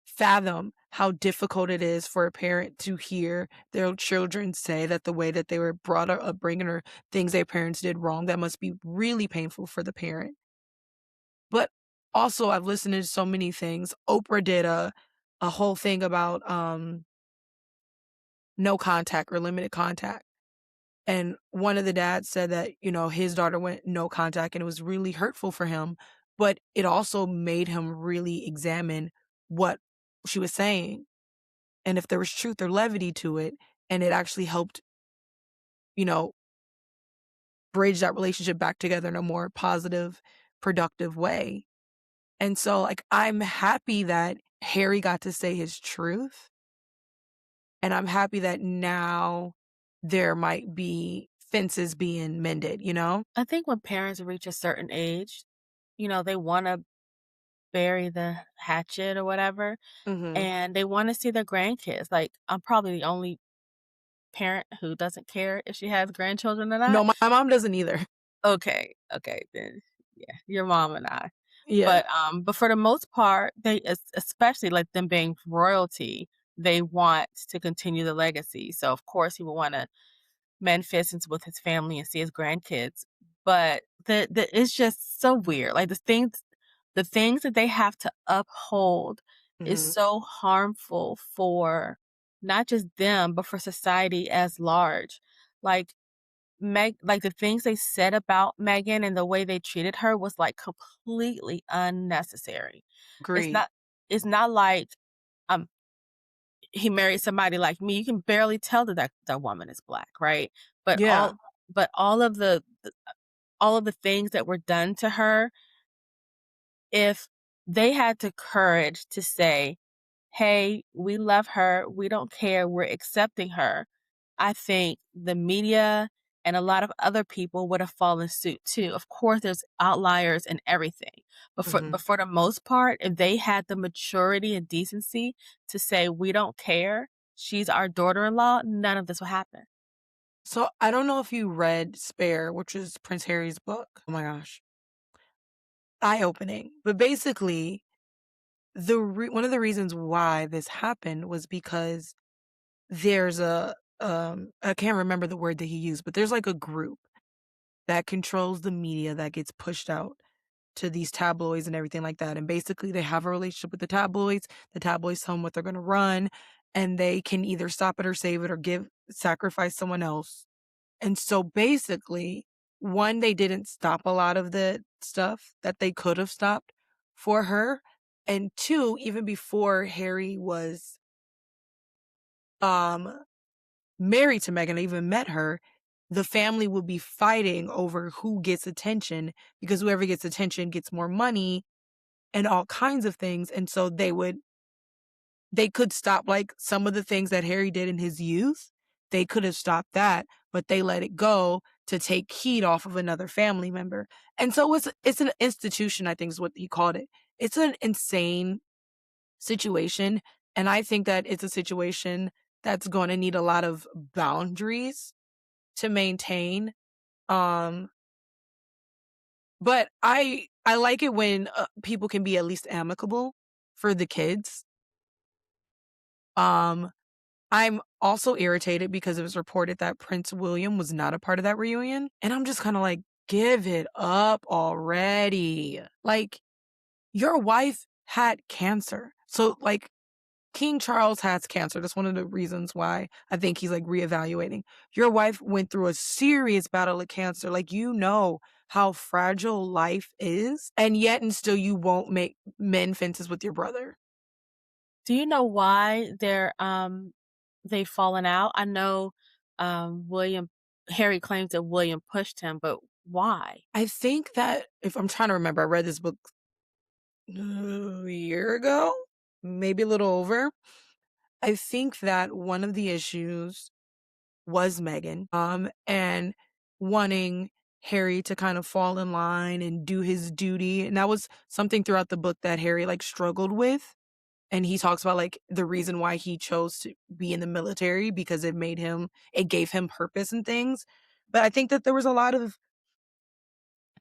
fathom how difficult it is for a parent to hear their children say that the way that they were brought up upbringing or things their parents did wrong. That must be really painful for the parent. But also I've listened to so many things. Oprah did a whole thing about no contact or limited contact. And one of the dads said that, you know, his daughter went no contact and it was really hurtful for him, but it also made him really examine what she was saying and if there was truth or levity to it, and it actually helped, you know, bridge that relationship back together in a more positive, productive way. And so, like, I'm happy that Harry got to say his truth, and I'm happy that now there might be fences being mended, you know? I think when parents reach a certain age, they wanna bury the hatchet or whatever, Mhm. and they wanna see their grandkids. Like, I'm probably the only parent who doesn't care if she has grandchildren or No, not. my mom doesn't either. Okay, okay, then, yeah, your mom and I. Yeah. But for the most part, especially, like, them being royalty, they want to continue the legacy. So, of course, he would wanna mend fences with his family and see his grandkids. But the it's just so weird. Like, the things that they have to uphold is Mhm. so harmful for not just them, but for society as large. Like, the things they said about Megan and the way they treated her was, like, completely unnecessary. It's Agreed. not it's not like, um, he married somebody like me. You can barely tell that woman is black, right? But Yeah. all of the things that were done to her, if they had the courage to say, "Hey, we love her. We don't care. We're accepting her," I think the media and a lot of other people would have followed suit too. Of course, there's outliers and everything, but for Mhm. but for the most part, if they had the maturity and decency to say, "We don't care. She's our daughter-in-law," none of this would happen. So, I don't know if you read Spare, which is Prince Harry's book. Oh my gosh. Eye-opening. But basically, one of the reasons why this happened was because there's I can't remember the word that he used, but there's like a group that controls the media that gets pushed out to these tabloids and everything like that. And basically they have a relationship with the tabloids tell them what they're gonna run, and they can either stop it or save it or sacrifice someone else. And so basically, one, they didn't stop a lot of the stuff that they could have stopped for her. And two, even before Harry was um, married to Meghan, I even met her, the family would be fighting over who gets attention because whoever gets attention gets more money and all kinds of things, and so they could stop, like, some of the things that Harry did in his youth, they could have stopped that, but they let it go to take heat off of another family member, and so it's an institution, I think is what he called it. It's an insane situation, and I think that it's a situation that's gonna need a lot of boundaries to maintain, um, but I like it when, people can be at least amicable for the kids, um I'm also irritated because it was reported that Prince William was not a part of that reunion, and I'm just kinda like, "Give it up already." Like, your wife had cancer. So, like, King Charles has cancer. That's one of the reasons why I think he's, like, reevaluating. Your wife went through a serious battle of cancer, like, you know how fragile life is, and yet and still you won't make mend fences with your brother. Do you know why they've fallen out? I know, William Harry claims that William pushed him, but why? I think that if I'm trying to remember, I read this book a year ago, maybe a little over. I think that one of the issues was Megan, and wanting Harry to kind of fall in line and do his duty. And that was something throughout the book that Harry like struggled with. And he talks about like the reason why he chose to be in the military because it gave him purpose and things. But I think that there was a lot of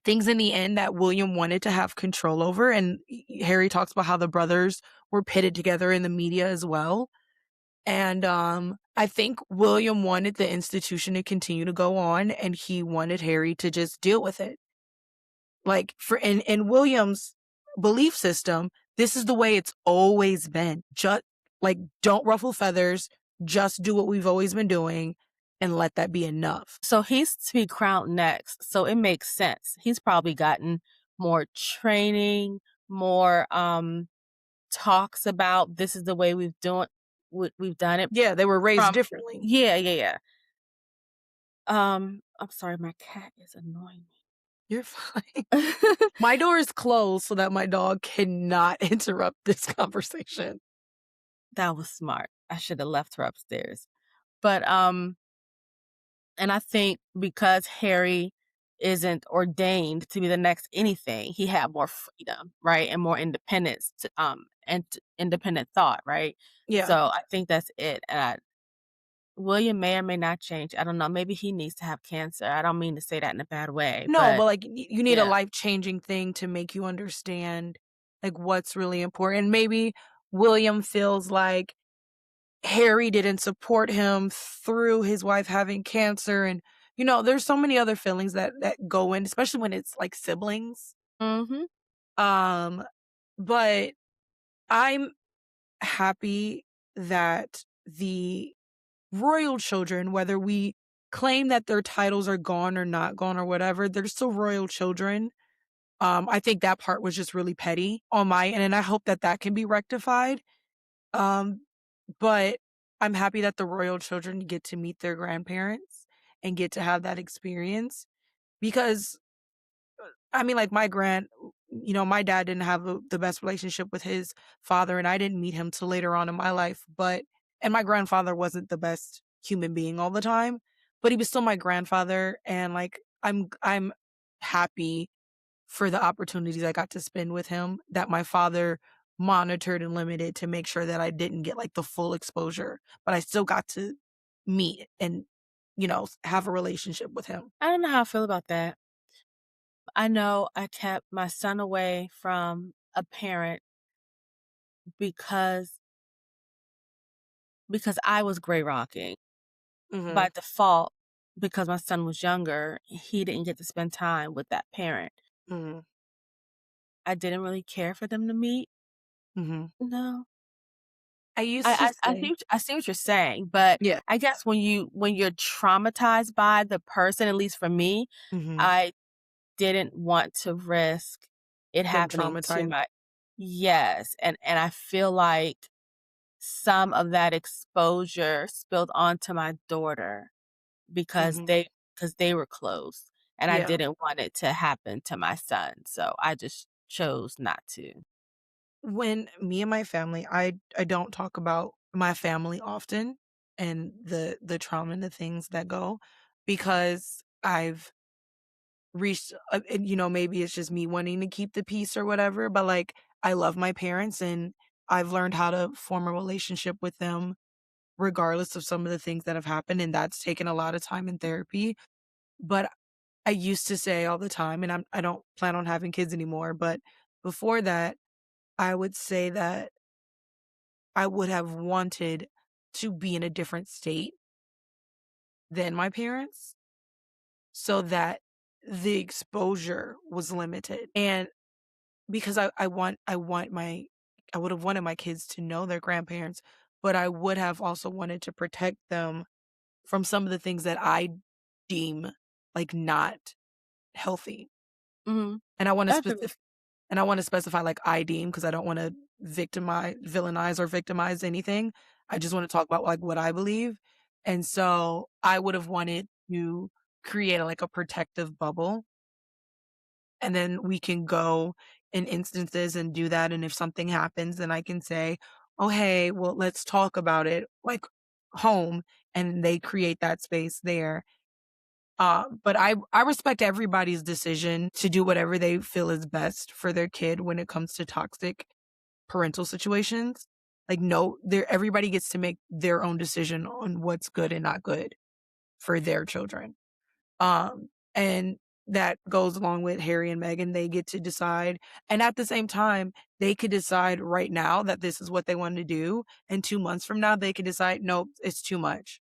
things in the end that William wanted to have control over, and Harry talks about how the brothers were pitted together in the media as well, and, I think William wanted the institution to continue to go on, and he wanted Harry to just deal with it. Like, for in William's belief system, this is the way it's always been. Just like, don't ruffle feathers, just do what we've always been doing, and let that be enough. So he's to be crowned next, so it makes sense. He's probably gotten more training, more, talks about this is the way we've done it Yeah, they were raised from differently. Yeah, yeah, yeah. I'm sorry, my cat is annoying You're fine. me. My door is closed so that my dog cannot interrupt this conversation. That was smart. I should have left her upstairs. But, and I think because Harry isn't ordained to be the next anything, he had more freedom, right? And more independence independent thought, right? Yeah. So I think that's it. William may or may not change. I don't know. Maybe he needs to have cancer. I don't mean to say that in a bad way, No, but, but like, you need a yeah. life-changing thing to make you understand, like, what's really important. Maybe William feels like Harry didn't support him through his wife having cancer, and, there's so many other feelings that go in, especially when it's, like, siblings. Mhm. Um, but I'm happy that the royal children, whether we claim that their titles are gone or not gone or whatever, they're still royal children. I think that part was just really petty on my end, and I hope that that can be rectified. Um, but I'm happy that the royal children get to meet their grandparents and get to have that experience because I mean, like my dad didn't have the best relationship with his father, and I didn't meet him till later on in my life. And my grandfather wasn't the best human being all the time, but he was still my grandfather, and like I'm happy for the opportunities I got to spend with him that my father monitored and limited to make sure that I didn't get like the full exposure, but I still got to meet and have a relationship with him. I don't know how I feel about that. I know I kept my son away from a parent because I was gray rocking. Mhm. By default, because my son was younger, he didn't get to spend time with that parent. Mhm. I didn't really care for them to meet. Mhm. No. I used to say I see what you're saying, but yeah. I guess when you're traumatized by the person, at least for me, Mhm. I didn't want to risk it Them happening to traumatized. my Yes, and I feel like some of that exposure spilled onto my daughter because Mhm. they were close, and I Yeah. didn't want it to happen to my son, so I just chose not to. When me and my family, I don't talk about my family often and the trauma and the things that go because I've reached and, maybe it's just me wanting to keep the peace or whatever, but, like, I love my parents, and I've learned how to form a relationship with them regardless of some of the things that have happened, and that's taken a lot of time in therapy, but I used to say all the time, and I don't plan on having kids anymore, but before that, I would say that I would have wanted to be in a different state than my parents so that the exposure was limited, and because I would have wanted my kids to know their grandparents, but I would have also wanted to protect them from some of the things that I deem, like, not healthy, Mhm. and I wanna I agree with specify, like, I deem because I don't wanna villainize or victimize anything. I just wanna talk about, like, what I believe, and so I would have wanted to create, like, a protective bubble, and then we can go in instances and do that, and if something happens, then I can say, "Oh, hey, well, let's talk about it," like, home, and they create that space there. But I respect everybody's decision to do whatever they feel is best for their kid when it comes to toxic parental situations. Like, no, there everybody gets to make their own decision on what's good and not good for their children. And that goes along with Harry and Meghan. They get to decide, and at the same time, they could decide right now that this is what they want to do, and 2 months from now, they could decide, "Nope, it's too much,"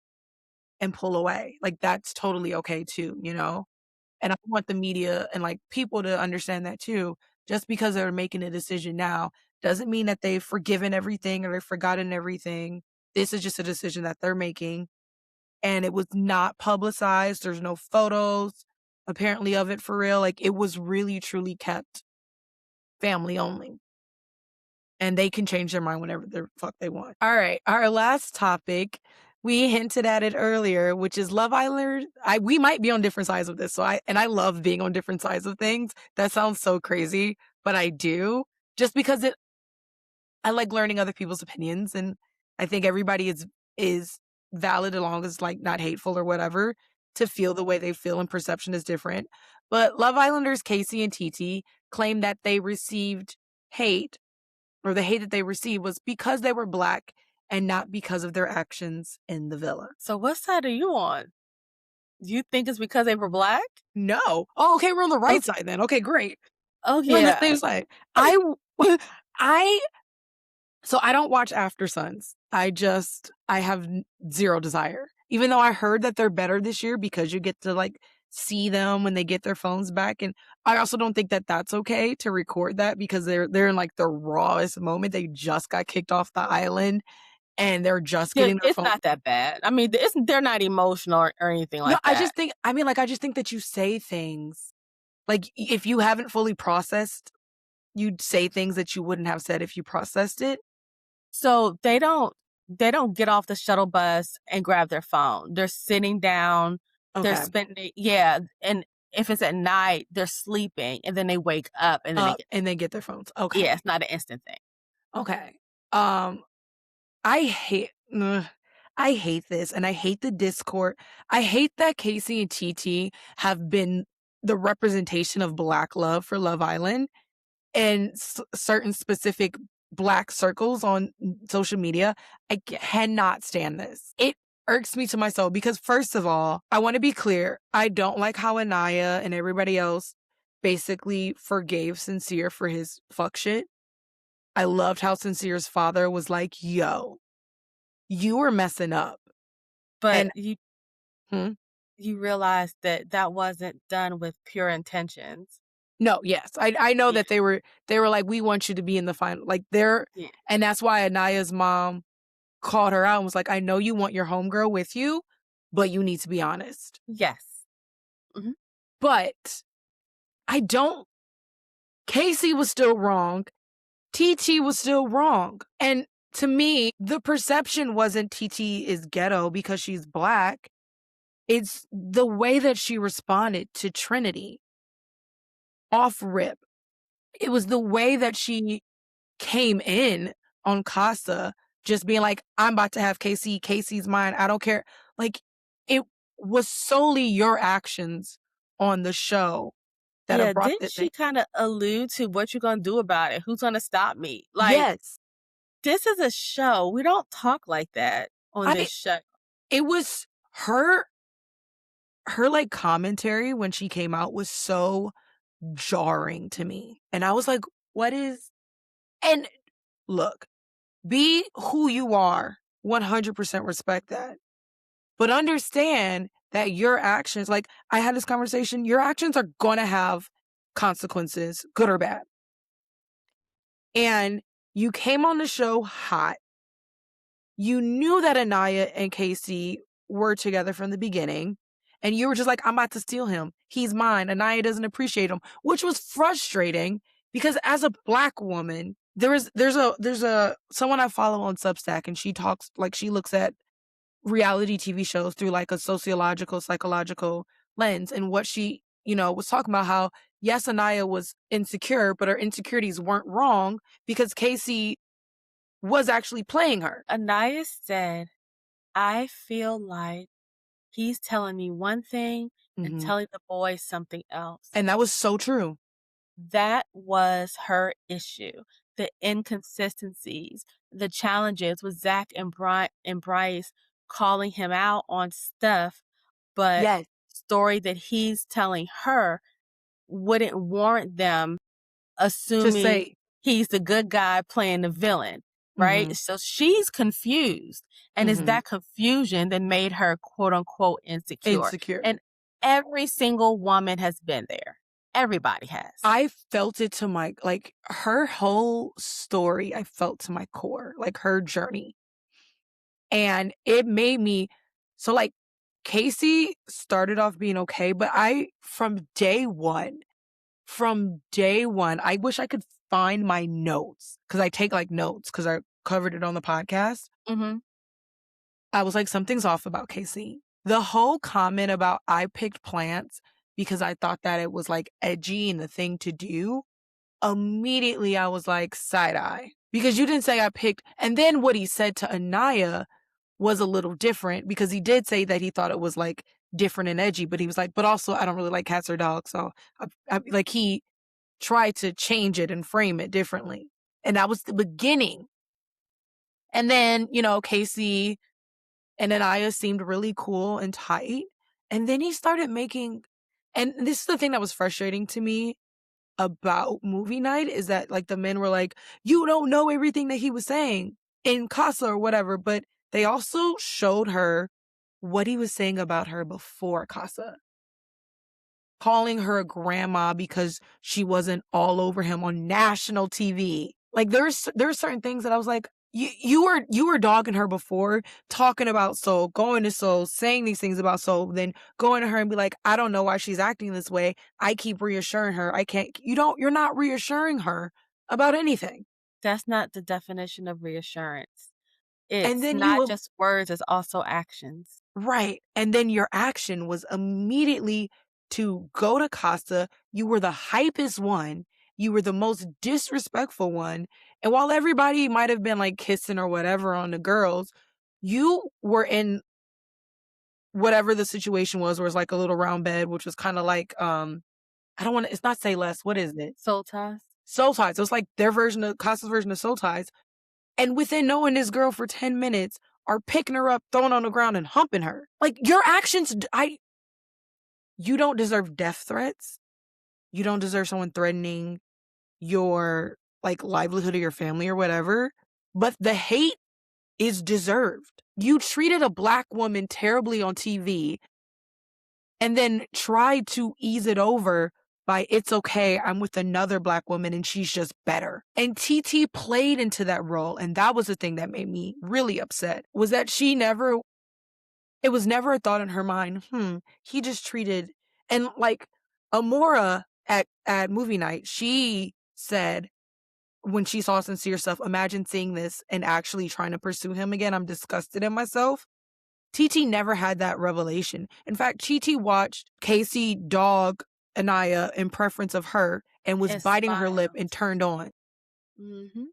and pull away. Like, that's totally okay too, you know? And I want the media and, like, people to understand that too. Just because they're making a decision now doesn't mean that they've forgiven everything or they've forgotten everything. This is just a decision that they're making, and it was not publicized. There's no photos, apparently, of it for real. Like, it was really truly kept family only, and they can change their mind whenever the fuck they want. Alright, our last topic, we hinted at it earlier, which is Love Island. We might be on different sides of this, I love being on different sides of things. That sounds so crazy, but I do, just because I like learning other people's opinions, and I think everybody is valid as long as, like, not hateful or whatever, to feel the way they feel, and perception is different. But Love Islanders Casey and Titi claim that they received hate, or the hate that they received was because they were Black and not because of their actions in the villa. So what side are you on? Do you think it's because they were Black? No. Oh, okay, we're on the right Okay. side then. Okay, great. Oh, We're on the yeah. same side. I w I So I don't watch After Suns. I have 0 desire. Even though I heard that they're better this year because you get to, like, see them when they get their phones back, and I also don't think that that's okay to record that because they're in, like, the rawest moment. They just got kicked off the island, and they're just getting their It's phone. not that bad. I mean, they're not emotional or anything No, like that. I just think that you say things, like, if you haven't fully processed, you'd say things that you wouldn't have said if you processed it. So they don't get off the shuttle bus and grab their phone. They're sitting down, they're Okay. spending yeah, and if it's at night, they're sleeping, and then they wake up, and then they get And they get their phones. yeah, Okay. it's not an instant thing. Okay. Um, I hate ugh, I hate this, and I hate the discord. I hate that Casey and TT have been the representation of Black love for Love Island in certain specific Black circles on social media. I cannot stand this. It irks me to my soul because, first of all, I want to be clear. I don't like how Anaya and everybody else basically forgave Sincere for his fuck shit. I loved how Sincere's father was like, "Yo, you were messing up." But And hmm? you realize that that wasn't done with pure intentions. No, yes. I know Yeah, that they were like, "We want you to be in the final." Like, they're yeah. and that's why Anaya's mom called her out and was like, "I know you want your homegirl with you, but you need to be honest." Yes. Mhm. But I don't Casey was still wrong. TT was still wrong. And to me, the perception wasn't TT is ghetto because she's black. It's the way that she responded to Trinity off rip. It was the way that she came in on Casa, just being like, I'm about to have KC. KC's mine. I don't care. Like, it was solely your actions on the show that have Yeah, brought didn't the thing. she kinda allude to what you gonna do about it? Who's gonna stop me? Like, Yes. this is a show. We don't talk like that on this I, show. it was her like commentary when she came out was so jarring to me. And I was like, what is, and look, be who you are, 100% respect that. But understand that your actions, like I had this conversation, your actions are going to have consequences, good or bad. And you came on the show hot. You knew that Anaya and Casey were together from the beginning. And you were just like, I'm about to steal him. He's mine. Anaya doesn't appreciate him, which was frustrating because as a black woman, there's a someone I follow on Substack, and she talks like she looks at reality TV shows through like a sociological, psychological lens. And what she, was talking about how, yes, Anaya was insecure, but her insecurities weren't wrong because Casey was actually playing her. Anaya said, "I feel like he's telling me one thing and Hmm. telling the boys something else." And that was so true. That was her issue. The inconsistencies, the challenges with Zach and Bryce calling him out on stuff, but Yes. story that he's telling her wouldn't warrant them To assuming say, he's the good guy playing the villain, right? hmm So she's confused. And it's hmm that confusion that made her quote unquote insecure. insecure. And every single woman has been there. Everybody has. I felt it to my, like, her whole story, I felt to my core, like her journey. And it made me, so like, Casey started off being okay, but from day one, I wish I could find my notes because I take like notes because I covered it on the podcast. Hmm. I was like, something's off about Casey. The whole comment about I picked plants because I thought that it was like edgy and the thing to do. Immediately I was like, side eye. Because you didn't say I picked. And then what he said to Anaya was a little different because he did say that he thought it was like different and edgy, but he was like, but also I don't really like cats or dogs. So like he tried to change it and frame it differently. And that was the beginning. And then, Casey and Anaya seemed really cool and tight. And then he started making, and this is the thing that was frustrating to me about movie night is that like the men were like, you don't know everything that he was saying in Casa or whatever, but they also showed her what he was saying about her before Casa, calling her a grandma because she wasn't all over him on national TV. Like there's certain things that I was like, you were dogging her before, talking about Soul, going to Soul, saying these things about Soul, then going to her and be like, I don't know why she's acting this way. I keep reassuring her. I can't. You're not reassuring her about anything. That's not the definition of reassurance. And It's then not just words, it's also actions. right. And then your action was immediately to go to Costa. You were the hypest one. You were the most disrespectful one. And while everybody might have been like kissing or whatever on the girls, you were in whatever the situation was, where it's like a little round bed, which was kind of like, I don't want to, it's not Say Less. What is it? Soul ties. Soul Ties. It was like their version of Costa's version of Soul Ties. And within knowing this girl for 10 minutes, are picking her up, throwing her on the ground, and humping her. Like, your actions, you don't deserve death threats. You don't deserve someone threatening your, like, livelihood of your family or whatever. But the hate is deserved. You treated a black woman terribly on TV and then tried to ease it over by, it's okay, I'm with another black woman and she's just better. And TT played into that role. And that was the thing that made me really upset, was that it was never a thought in her mind, he just treated, and like Amora at movie night, she said, when she saw Sincere stuff, imagine seeing this and actually trying to pursue him again. I'm disgusted in myself. TT never had that revelation. In fact, TT watched Casey dog Anaya in preference of her and was and biting her lip and smiled. turned on. Mhm.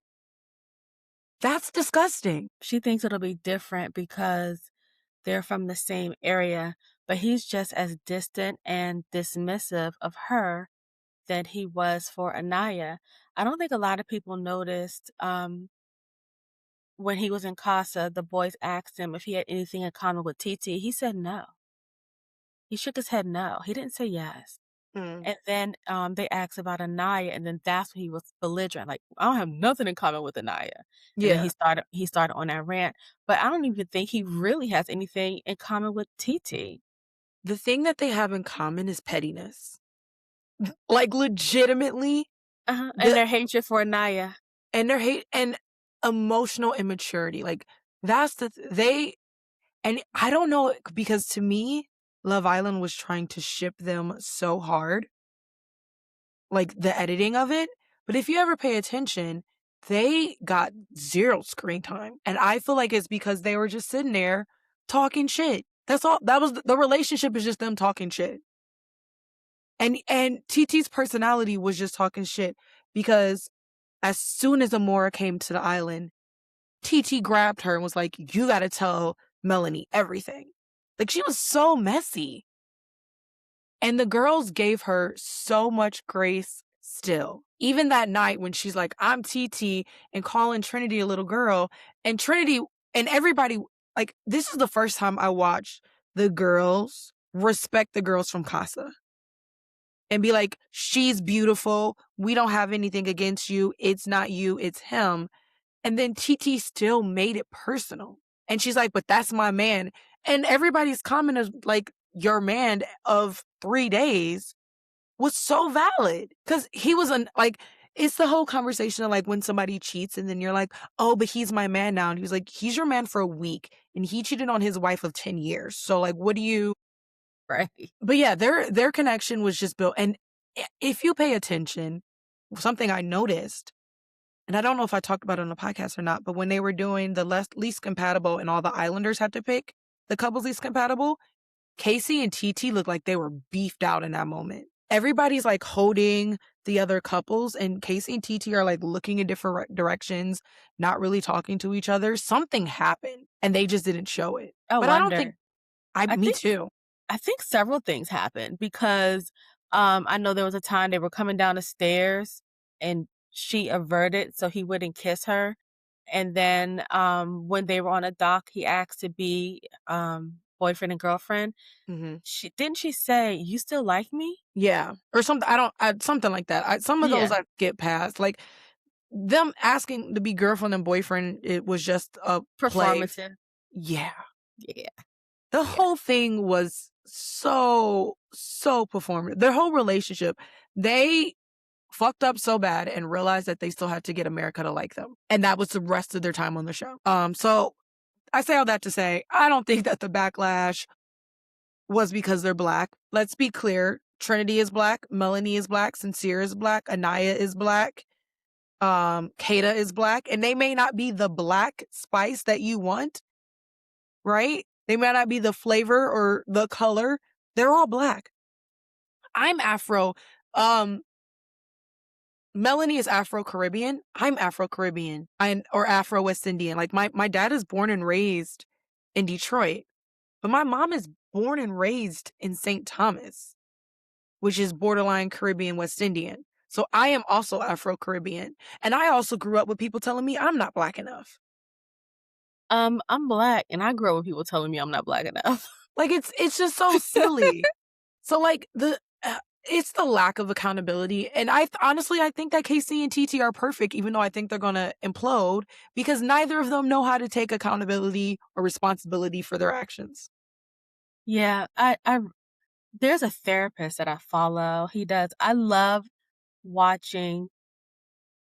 That's disgusting. She thinks it'll be different because they're from the same area, but he's just as distant and dismissive of her than he was for Anaya. I don't think a lot of people noticed, when he was in Casa, the boys asked him if he had anything in common with TT. He said no. He shook his head no. He didn't say yes. Mm. And then, they asked about Anaya, and then that's when he was belligerent, like, "I don't have nothing in common with Anaya." And then Yeah. he started on that rant, but I don't even think he really has anything in common with TT. The thing that they have in common is pettiness. Like, legitimately, Uh-huh, and the their hatred for Anaya. and their hate and emotional immaturity. Like, that's they and I don't know because to me, Love Island was trying to ship them so hard, like the editing of it. But if you ever pay attention, they got zero screen time. And I feel like it's because they were just sitting there talking shit. That's all. That was the relationship is just them talking shit. And TT's personality was just talking shit because as soon as Amora came to the island, TT grabbed her and was like, "You got to tell Melanie everything." Like she was so messy. And the girls gave her so much grace still. Even that night when she's like, "I'm TT," and calling Trinity a little girl, and Trinity and everybody, like, this is the first time I watched the girls respect the girls from Casa and be like, "She's beautiful. We don't have anything against you. It's not you, it's him." And then TT still made it personal. And she's like, "But that's my man." And everybody's comment is like, "Your man of 3 days" was so valid. Cause he was like, it's the whole conversation of like when somebody cheats and then you're like, "Oh, but he's my man now." And he was like, "He's your man for a week and he cheated on his wife of 10 years. So like, what do you," Right. but yeah, their connection was just built. And if you pay attention, something I noticed, and I don't know if I talked about it on the podcast or not, but when they were doing the least compatible and all the Islanders had to pick the couples least compatible, Casey and TT looked like they were beefed out in that moment. Everybody's like holding the other couples, and Casey and TT are like looking in different directions, not really talking to each other. Something happened, and they just didn't show it. I But I don't think wonder. I me think too. I think several things happened because, I know there was a time they were coming down the stairs and she averted so he wouldn't kiss her. And then, when they were on a dock, he asked to be, boyfriend and girlfriend. Hmm. She say, "You still like me?" Yeah, or something. Something like that. Some of those Yeah, I get past. Like them asking to be girlfriend and boyfriend, it was just a play. performative. Yeah. Yeah, The yeah. whole thing was so performative. Their whole relationship, they fucked up so bad and realized that they still had to get America to like them. And that was the rest of their time on the show. So I say all that to say, I don't think that the backlash was because they're black. Let's be clear. Trinity is black, Melanie is black, Sincere is black, Anaya is black, Kata is black, and they may not be the black spice that you want, right? They may not be the flavor or the color. They're all black. I'm Afro. Um, Melanie is Afro Caribbean. I'm Afro Caribbean. Or Afro West Indian. Like my dad is born and raised in Detroit, but my mom is born and raised in St. Thomas, which is borderline Caribbean West Indian. So I am also Afro Caribbean, and I also grew up with people telling me I'm not black enough. I'm black, and I grew up with people telling me I'm not black enough. Like it's just so silly. So like it's the lack of accountability, and honestly I think that KC and TT are perfect, even though I think they're gonna implode because neither of them know how to take accountability or responsibility for their actions. Yeah, I there's a therapist that I follow. He does. I love watching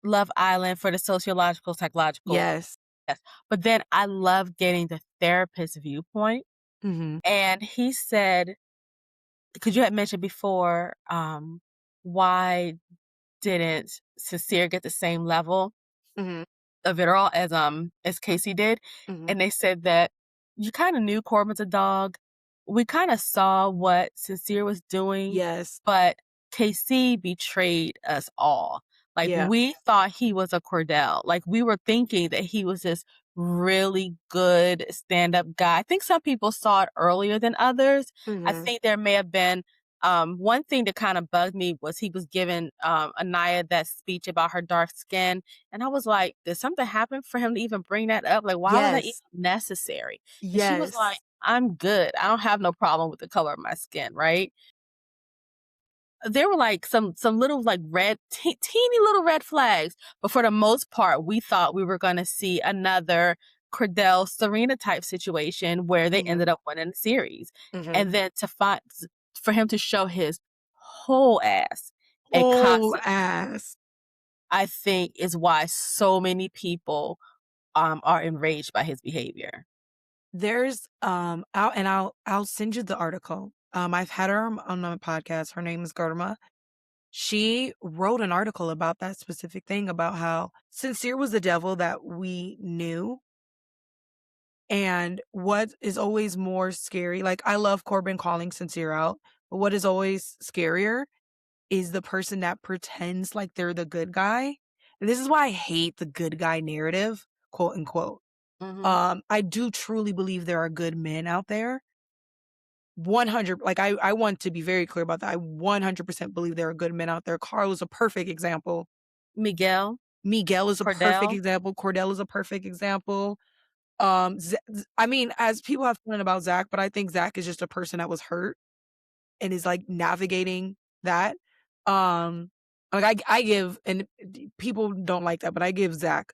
Love Island for the sociological, psychological. Yes. Yes. But then I love getting the therapist's viewpoint. Hmm. And he said, because you had mentioned before, why didn't Sincere get the same level? Mhm. of it all as Casey did, Mhm. and they said that you kinda knew Corbin's a dog. We kinda saw what Sincere was doing, Yes. but KC betrayed us all. Like, Yeah. we thought he was a Cordell. Like, we were thinking that he was this really good stand-up guy. I think some people saw it earlier than others. I Mhm. think there may have been one thing that kinda bugged me was he was giving, Anaya that speech about her dark skin, and I was like, "Did something happen for him to even bring that up? Like, why was that even Yes. necessary?" And she was like, Yes. "I'm good. I don't have no problem with the color of my skin," right? There were, like, some little, like, teeny little red flags, but for the most part, we thought we were gonna see another Cordell Serena type situation where they Mhm. ended up winning the series. Mhm. And then for him to show his whole ass at Oh, Casa, ass. I think is why so many people, are enraged by his behavior. There's, I'll send you the article. I've had her on my podcast. Her name is Garma. She wrote an article about that specific thing about how Sincere was the devil that we knew. And what is always more scary, like I love Corbin calling Sincere out, but what is always scarier is the person that pretends like they're the good guy. And this is why I hate the good guy narrative, quote unquote. Mhm. I do truly believe there are good men out there. 100, like I want to be very clear about that. I 100% believe there are good men out there. Carl is a perfect example. Miguel, Miguel is a perfect Cordell. example. Cordell is a perfect example. I mean, as people have fun about Zach, but I think Zach is just a person that was hurt and is like navigating that. Um, like I give, and people don't like that, but I give Zach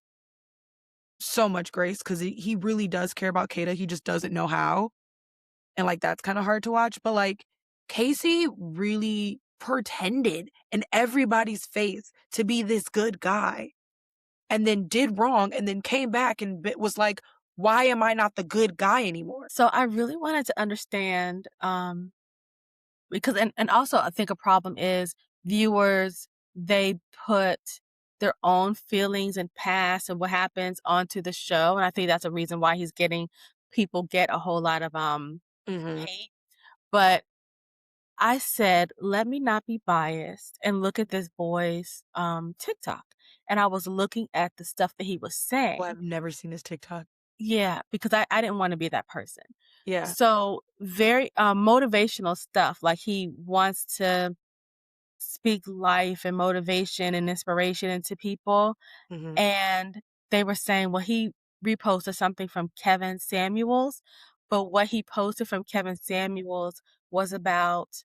so much grace because he really does care about Kata. He just doesn't know how. And like that's kind of hard to watch. But like Casey really pretended in everybody's face to be this good guy and then did wrong and then came back and was like, why am I not the good guy anymore? So I really wanted to understand, because and also I think a problem is viewers, they put their own feelings and past and what happens onto the show, and I think that's a reason why people get a whole lot of Mhm. hate. But I said, let me not be biased and look at this boy's TikTok. And I was looking at the stuff that he was Well, saying. I've never seen his TikTok. Yeah, because I didn't want to be that person. Yeah. So very motivational stuff. Like he wants to speak life and motivation and inspiration into people. Mhm. And they were saying, well, he reposted something from Kevin Samuels, but what he posted from Kevin Samuels was about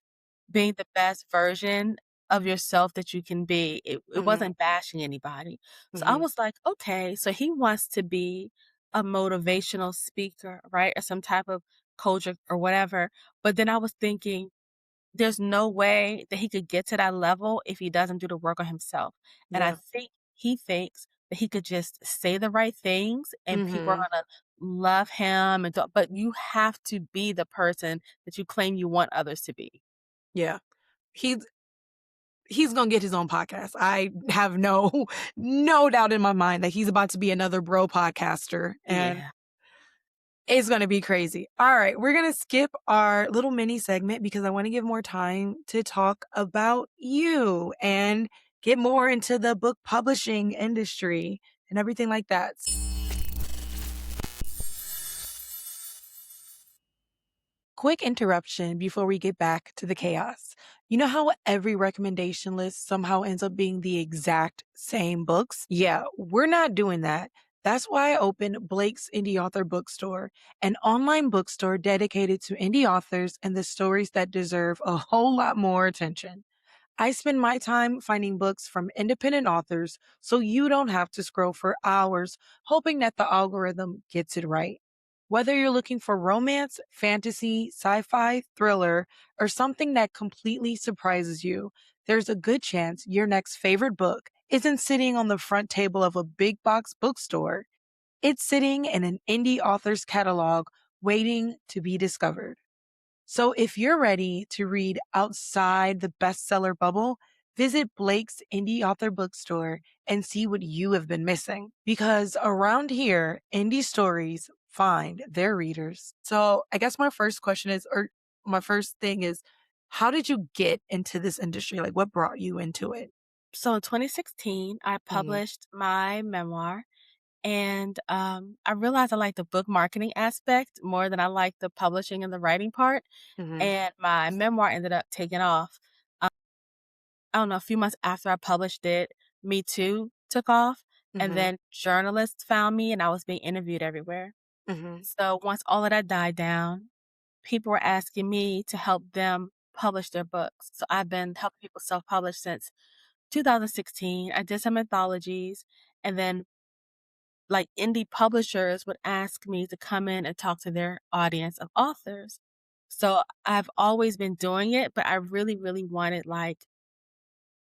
being the best version of yourself that you can be. It Mhm. wasn't bashing anybody. So I Mhm. was like, okay, so he wants to be a motivational speaker, right? Or some type of coach or whatever. But then I was thinking, there's no way that he could get to that level if he doesn't do the work on himself. And I Yeah. think he thinks that he could just say the right things and people are Mhm. gonna love him but you have to be the person that you claim you want others to be. Yeah. He's he's gonna get his own podcast. I have no no doubt in my mind that he's about to be another bro podcaster, and Yeah. it's gonna be crazy. All right, we're gonna skip our little mini segment because I want to give more time to talk about you and get more into the book publishing industry and everything like that. Quick interruption before we get back to the chaos. You know how every recommendation list somehow ends up being the exact same books? Yeah, we're not doing that. That's why I opened Blake's Indie Author Bookstore, an online bookstore dedicated to indie authors and the stories that deserve a whole lot more attention. I spend my time finding books from independent authors so you don't have to scroll for hours hoping that the algorithm gets it right. Whether you're looking for romance, fantasy, sci fi, thriller, or something that completely surprises you, there's a good chance your next favorite book isn't sitting on the front table of a big box bookstore. It's sitting in an indie author's catalog waiting to be discovered. So if you're ready to read outside the bestseller bubble, Visit Blake's Indie Author Bookstore and see what you have been missing. Because around here, indie stories find their readers. So I guess my first question is, or my first thing is, how did you get into this industry? Like, what brought you into it? So in 2016, I Hmm. published my memoir, and I realized I like the book marketing aspect more than I like the publishing and the writing part. Hmm. And my memoir ended up taking off. Um, I don't know, a few months after I published it, Me Too took off, and Hmm. then journalists found me, and I was being interviewed everywhere. Hmm. So once all of that died down, people were asking me to help them publish their books. So I've been helping people self-publish since 2016. I did some anthologies, and then like indie publishers would ask me to come in and talk to their audience of authors. So I've always been doing it, but I really, really wanted like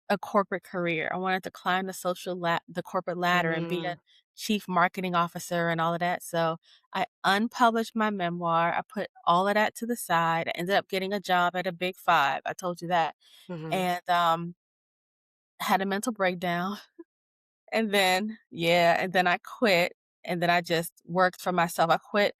a corporate career. I wanted to climb the corporate ladder and be a Hmm. chief marketing officer and all of that. So I unpublished my memoir. I put all of that to the side. I ended up getting a job at a big five. I told you that. Hmm. And had a mental breakdown. And then, yeah, and then I quit, and then I just worked for myself. I quit.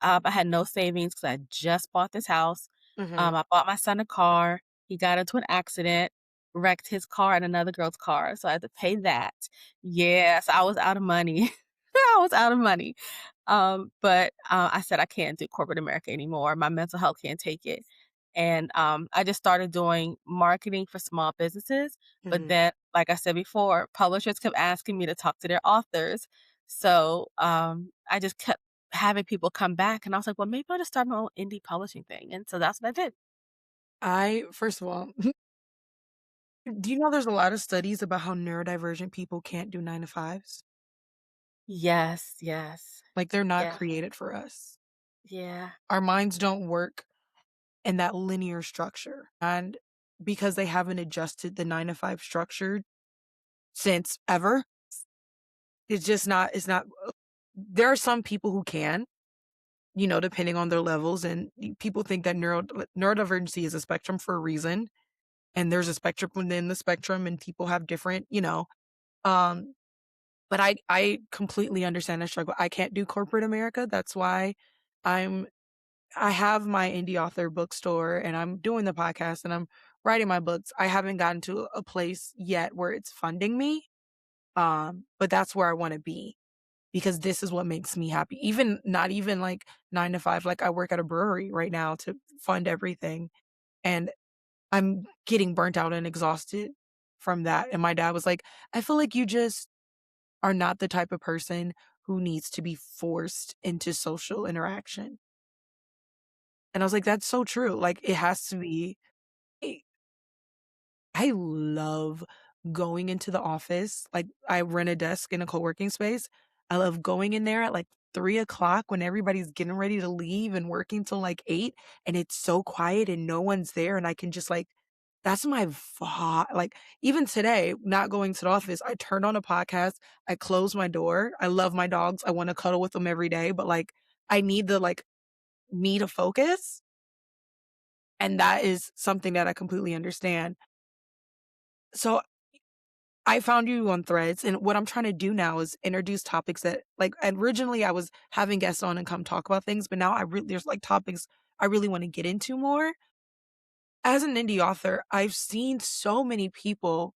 I had no savings because I just bought this house. Hmm. I bought my son a car. He got into an accident, wrecked his car and another girl's car, so I had to pay that. Yes, I was out of money. I was out of money. But I said I can't do corporate America anymore. My mental health can't take it. And I just started doing marketing for small businesses. But Hmm. then, like I said before, publishers kept asking me to talk to their authors. So I just kept having people come back, and I was like, well, maybe I'll just start my own indie publishing thing. And so that's what I did. First of all, do you know there's a lot of studies about how neurodivergent people can't do 9 to 5s? Yes, yes. Like, they're not Yeah, created for us. yeah. Our minds don't work in that linear structure. And because they haven't adjusted the 9 to 5 structure since ever, it's not, there are some people who can, depending on their levels. And people think that neurodivergency is a spectrum for a reason. And there's a spectrum within the spectrum, and people have different, um, but I completely understand the struggle. I can't do corporate America. That's why I'm I have my indie author bookstore and I'm doing the podcast and I'm writing my books. I haven't gotten to a place yet where it's funding me. But that's where I want to be because this is what makes me happy. Even not even like 9 to 5, like I work at a brewery right now to fund everything. And I'm getting burnt out and exhausted from that. And my dad was like, I feel like you just are not the type of person who needs to be forced into social interaction. And I was like, that's so true. Like, it has to be. I I love going into the office. Like, I rent a desk in a co-working space. I love going in there at like 3 o'clock when everybody's getting ready to leave and working till like 8, and it's so quiet and no one's there. And I can just like, that's my vibe. Like, even today, not going to the office, I turned on a podcast. I closed my door. I love my dogs. I want to cuddle with them every day, but like, I need the like me to focus. And that is something that I completely understand. So I found you on Threads, and what I'm trying to do now is introduce topics that, like, originally I was having guests on and come talk about things, but now there's like topics I really want to get into more. As an indie author, I've seen so many people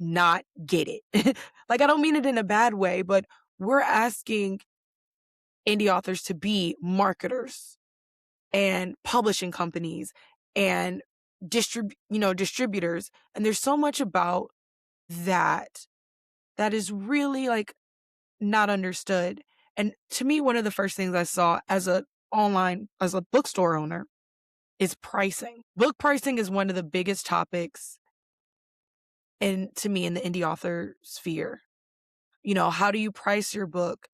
not get it. Like, I don't mean it in a bad way, but we're asking indie authors to be marketers and publishing companies and distributors, and there's so much about that that is really like not understood. And to me, one of the first things I saw as a bookstore owner is pricing. Book pricing is one of the biggest topics in to me in the indie author sphere. How do you price your book?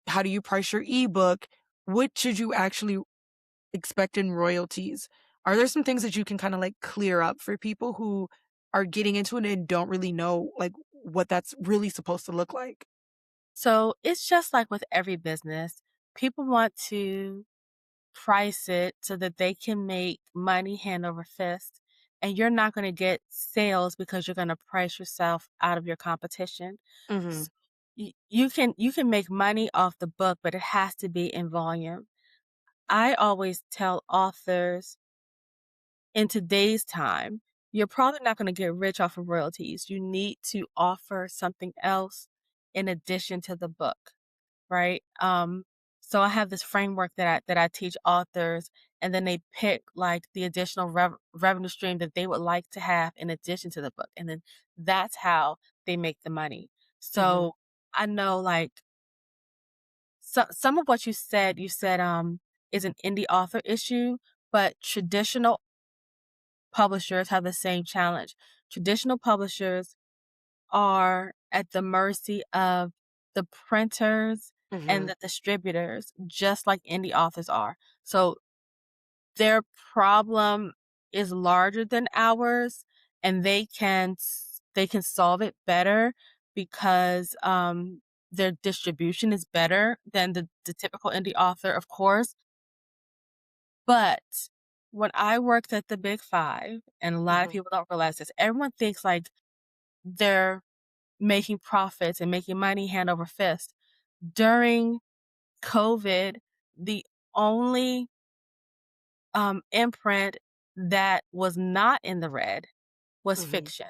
How do you price your ebook? What should you actually expect in royalties? Are there some things that you can kind of like clear up for people who are getting into it and don't really know like what that's really supposed to look like? So it's just like with every business. People want to price it so that they can make money hand over fist. and you're not gonna get sales because you're gonna price yourself out of your competition. Mhm. S you can make money off the book, but it has to be in volume. I always tell authors in today's time, you're probably not gonna get rich off of royalties. You need to offer something else in addition to the book, right? So I have this framework that I teach authors, and then they pick like the additional revenue stream that they would like to have in addition to the book, and then that's how they make the money. Mhm. So I know like some of what you said is an indie author issue, but traditional publishers have the same challenge. Traditional publishers are at the mercy of the printers and Mhm. the distributors, just like indie authors are. So their problem is larger than ours, and they can solve it better because their distribution is better than the typical indie author, of course. But when I worked at the Big Five, and a lot of Mhm. people don't realize this, everyone thinks like they're making profits and making money hand over fist. During COVID, the only imprint that was not in the red was Mhm. fiction.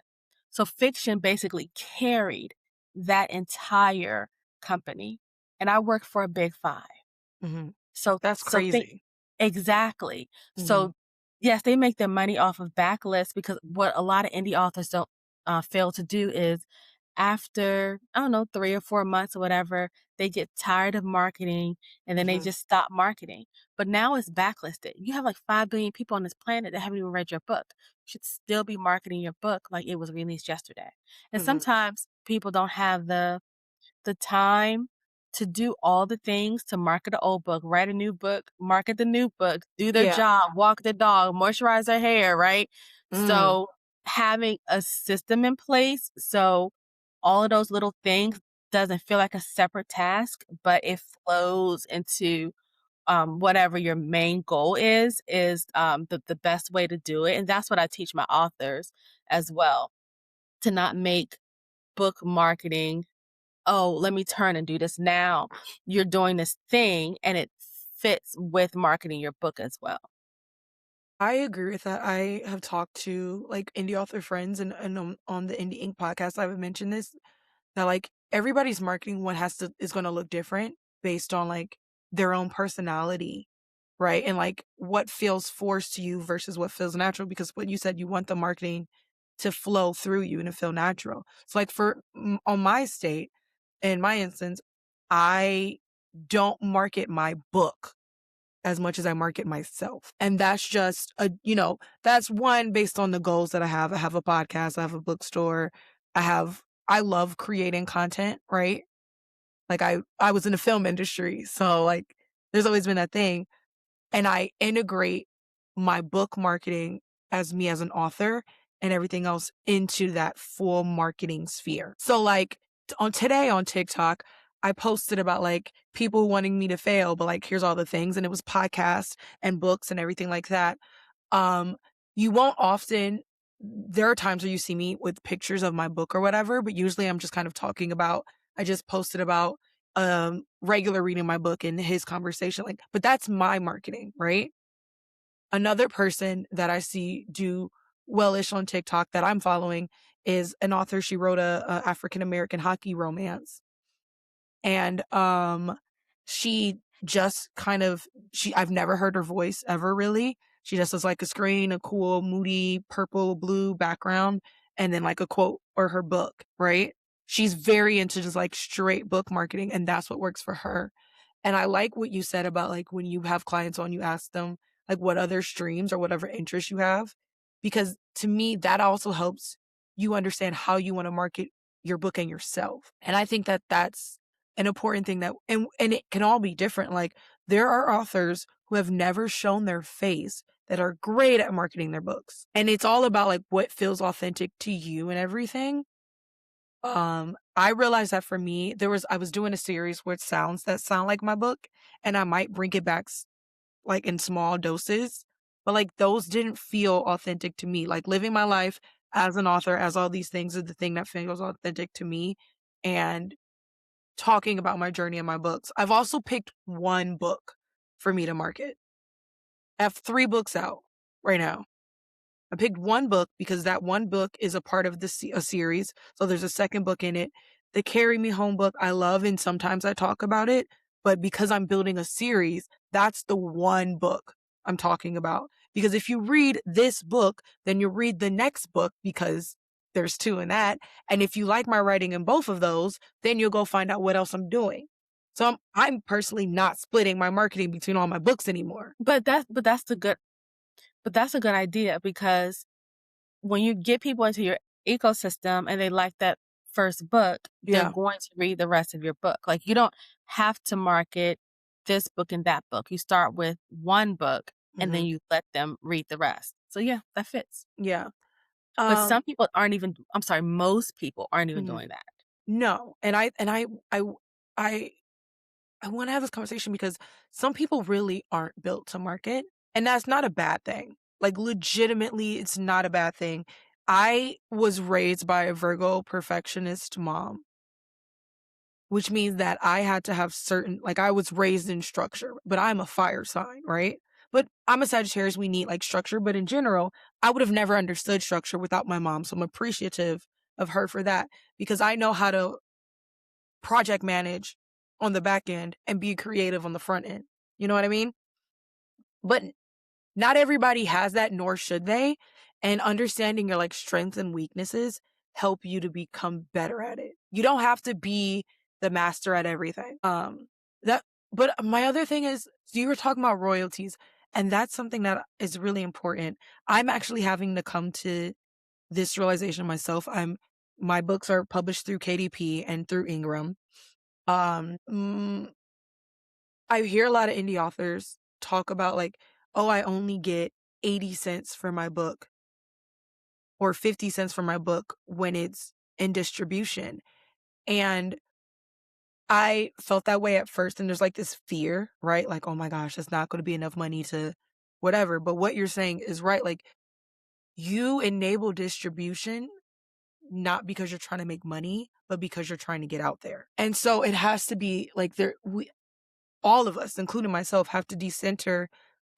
So fiction basically carried that entire company. And I worked for a Big Five. Mhm. So That's so think crazy. exactly. Mhm. So, yes, they make their money off of backlists because what a lot of indie authors don't, fail to do is after, I don't know, 3 or 4 months or whatever, they get tired of marketing and then they Mhm. just stop marketing. But now it's backlisted. You have like 5 billion people on this planet that haven't even read your book. You should still be marketing your book like it was released yesterday. And Mhm. sometimes people don't have the time to do all the things to market an old book, write a new book, market the new book, do their Yeah. job, walk the dog, moisturize their hair, right? Mm. So having a system in place so all of those little things doesn't feel like a separate task, but it flows into whatever your main goal is the best way to do it. And that's what I teach my authors as well, to not make book marketing, "Oh, let me turn and do this now." You're doing this thing and it fits with marketing your book as well. I agree with that. I have talked to like indie author friends and on the Indie Ink podcast, I've mentioned this that like everybody's marketing one has to is going to look different based on like their own personality, right? And like what feels forced to you versus what feels natural. Because what you said, you want the marketing to flow through you and to feel natural. So like on my state, in my instance, I don't market my book as much as I market myself. And that's just that's one based on the goals that I have. I have a podcast, I have a bookstore, I love creating content, right? Like I was in the film industry, so like there's always been that thing. And I integrate my book marketing as me as an author and everything else into that full marketing sphere. So like on today on TikTok, I posted about like people wanting me to fail, but like here's all the things. And it was podcasts and books and everything like that. Um, you won't often there are times where you see me with pictures of my book or whatever, but usually I'm just kind of talking about I just posted about regular reading my book and his conversation like but that's my marketing, right? Another person that I see do well-ish on TikTok that I'm following is an author. She wrote a African American hockey romance. And, she just kind of I've never heard her voice ever really. She just has like a screen, a cool, moody, purple, blue background, and then like a quote or her book, right? She's very into just like straight book marketing, and that's what works for her. And I like what you said about like when you have clients on, you ask them like what other streams or whatever interests you have. Because to me, that also helps you understand how you want to market your book and yourself. And I think that that's an important thing that and it can all be different. Like there are authors who have never shown their face that are great at marketing their books. And it's all about like what feels authentic to you and everything. I realized that for me, I was doing a series with sounds that sound like my book, and I might bring it back like in small doses. but, like, those didn't feel authentic to me. Like, living my life as an author, as all these things are the thing that feels authentic to me, and talking about my journey in my books. I've also picked 1 book for me to market. I have 3 books out right now. I picked 1 book because that 1 book is a part of a series, so there's a second book in it. The Carry Me Home book I love, and sometimes I talk about it, but because I'm building a series, that's the 1 book I'm talking about. Because if you read this book, then you'll read the next book because there's 2 in that, and if you like my writing in both of those, then you'll go find out what else I'm doing. So I'm personally not splitting my marketing between all my books anymore. But that's a good idea because when you get people into your ecosystem and they like that first book, they're Yeah. going to read the rest of your book. Like, you don't have to market this book and that book. You start with 1 book and then Mhm. you let them read the rest. So yeah, that fits. Yeah. But Um some people aren't even I'm sorry, most people aren't even mhm. doing that. No, and I I wanna have this conversation because some people really aren't built to market, and that's not a bad thing. Like, legitimately, it's not a bad thing. I was raised by a Virgo perfectionist mom, which means that I had to have certain like, I was raised in structure, but I'm a fire sign, right? But I'm a Sagittarius, we need, like, structure, but in general, I would have never understood structure without my mom, so I'm appreciative of her for that because I know how to project manage on the back end and be creative on the front end. You know what I mean? But not everybody has that, nor should they. And understanding your like strengths and weaknesses help you to become better at it. You don't have to be the master at everything. That but my other thing is so you were talking about royalties, and that's something that is really important. I'm actually having to come to this realization myself. My books are published through KDP and through Ingram. Um, mm, I hear a lot of indie authors talk about like, "Oh, I only get 80 cents for my book or 50 cents for my book when it's in distribution." And I felt that way at first, and there's like this fear, right? Like, "Oh my gosh, it's not gonna be enough money to whatever." But what you're saying is right. Like, you enable distribution not because you're trying to make money, but because you're trying to get out there. And so it has to be like we all of us, including myself, have to decenter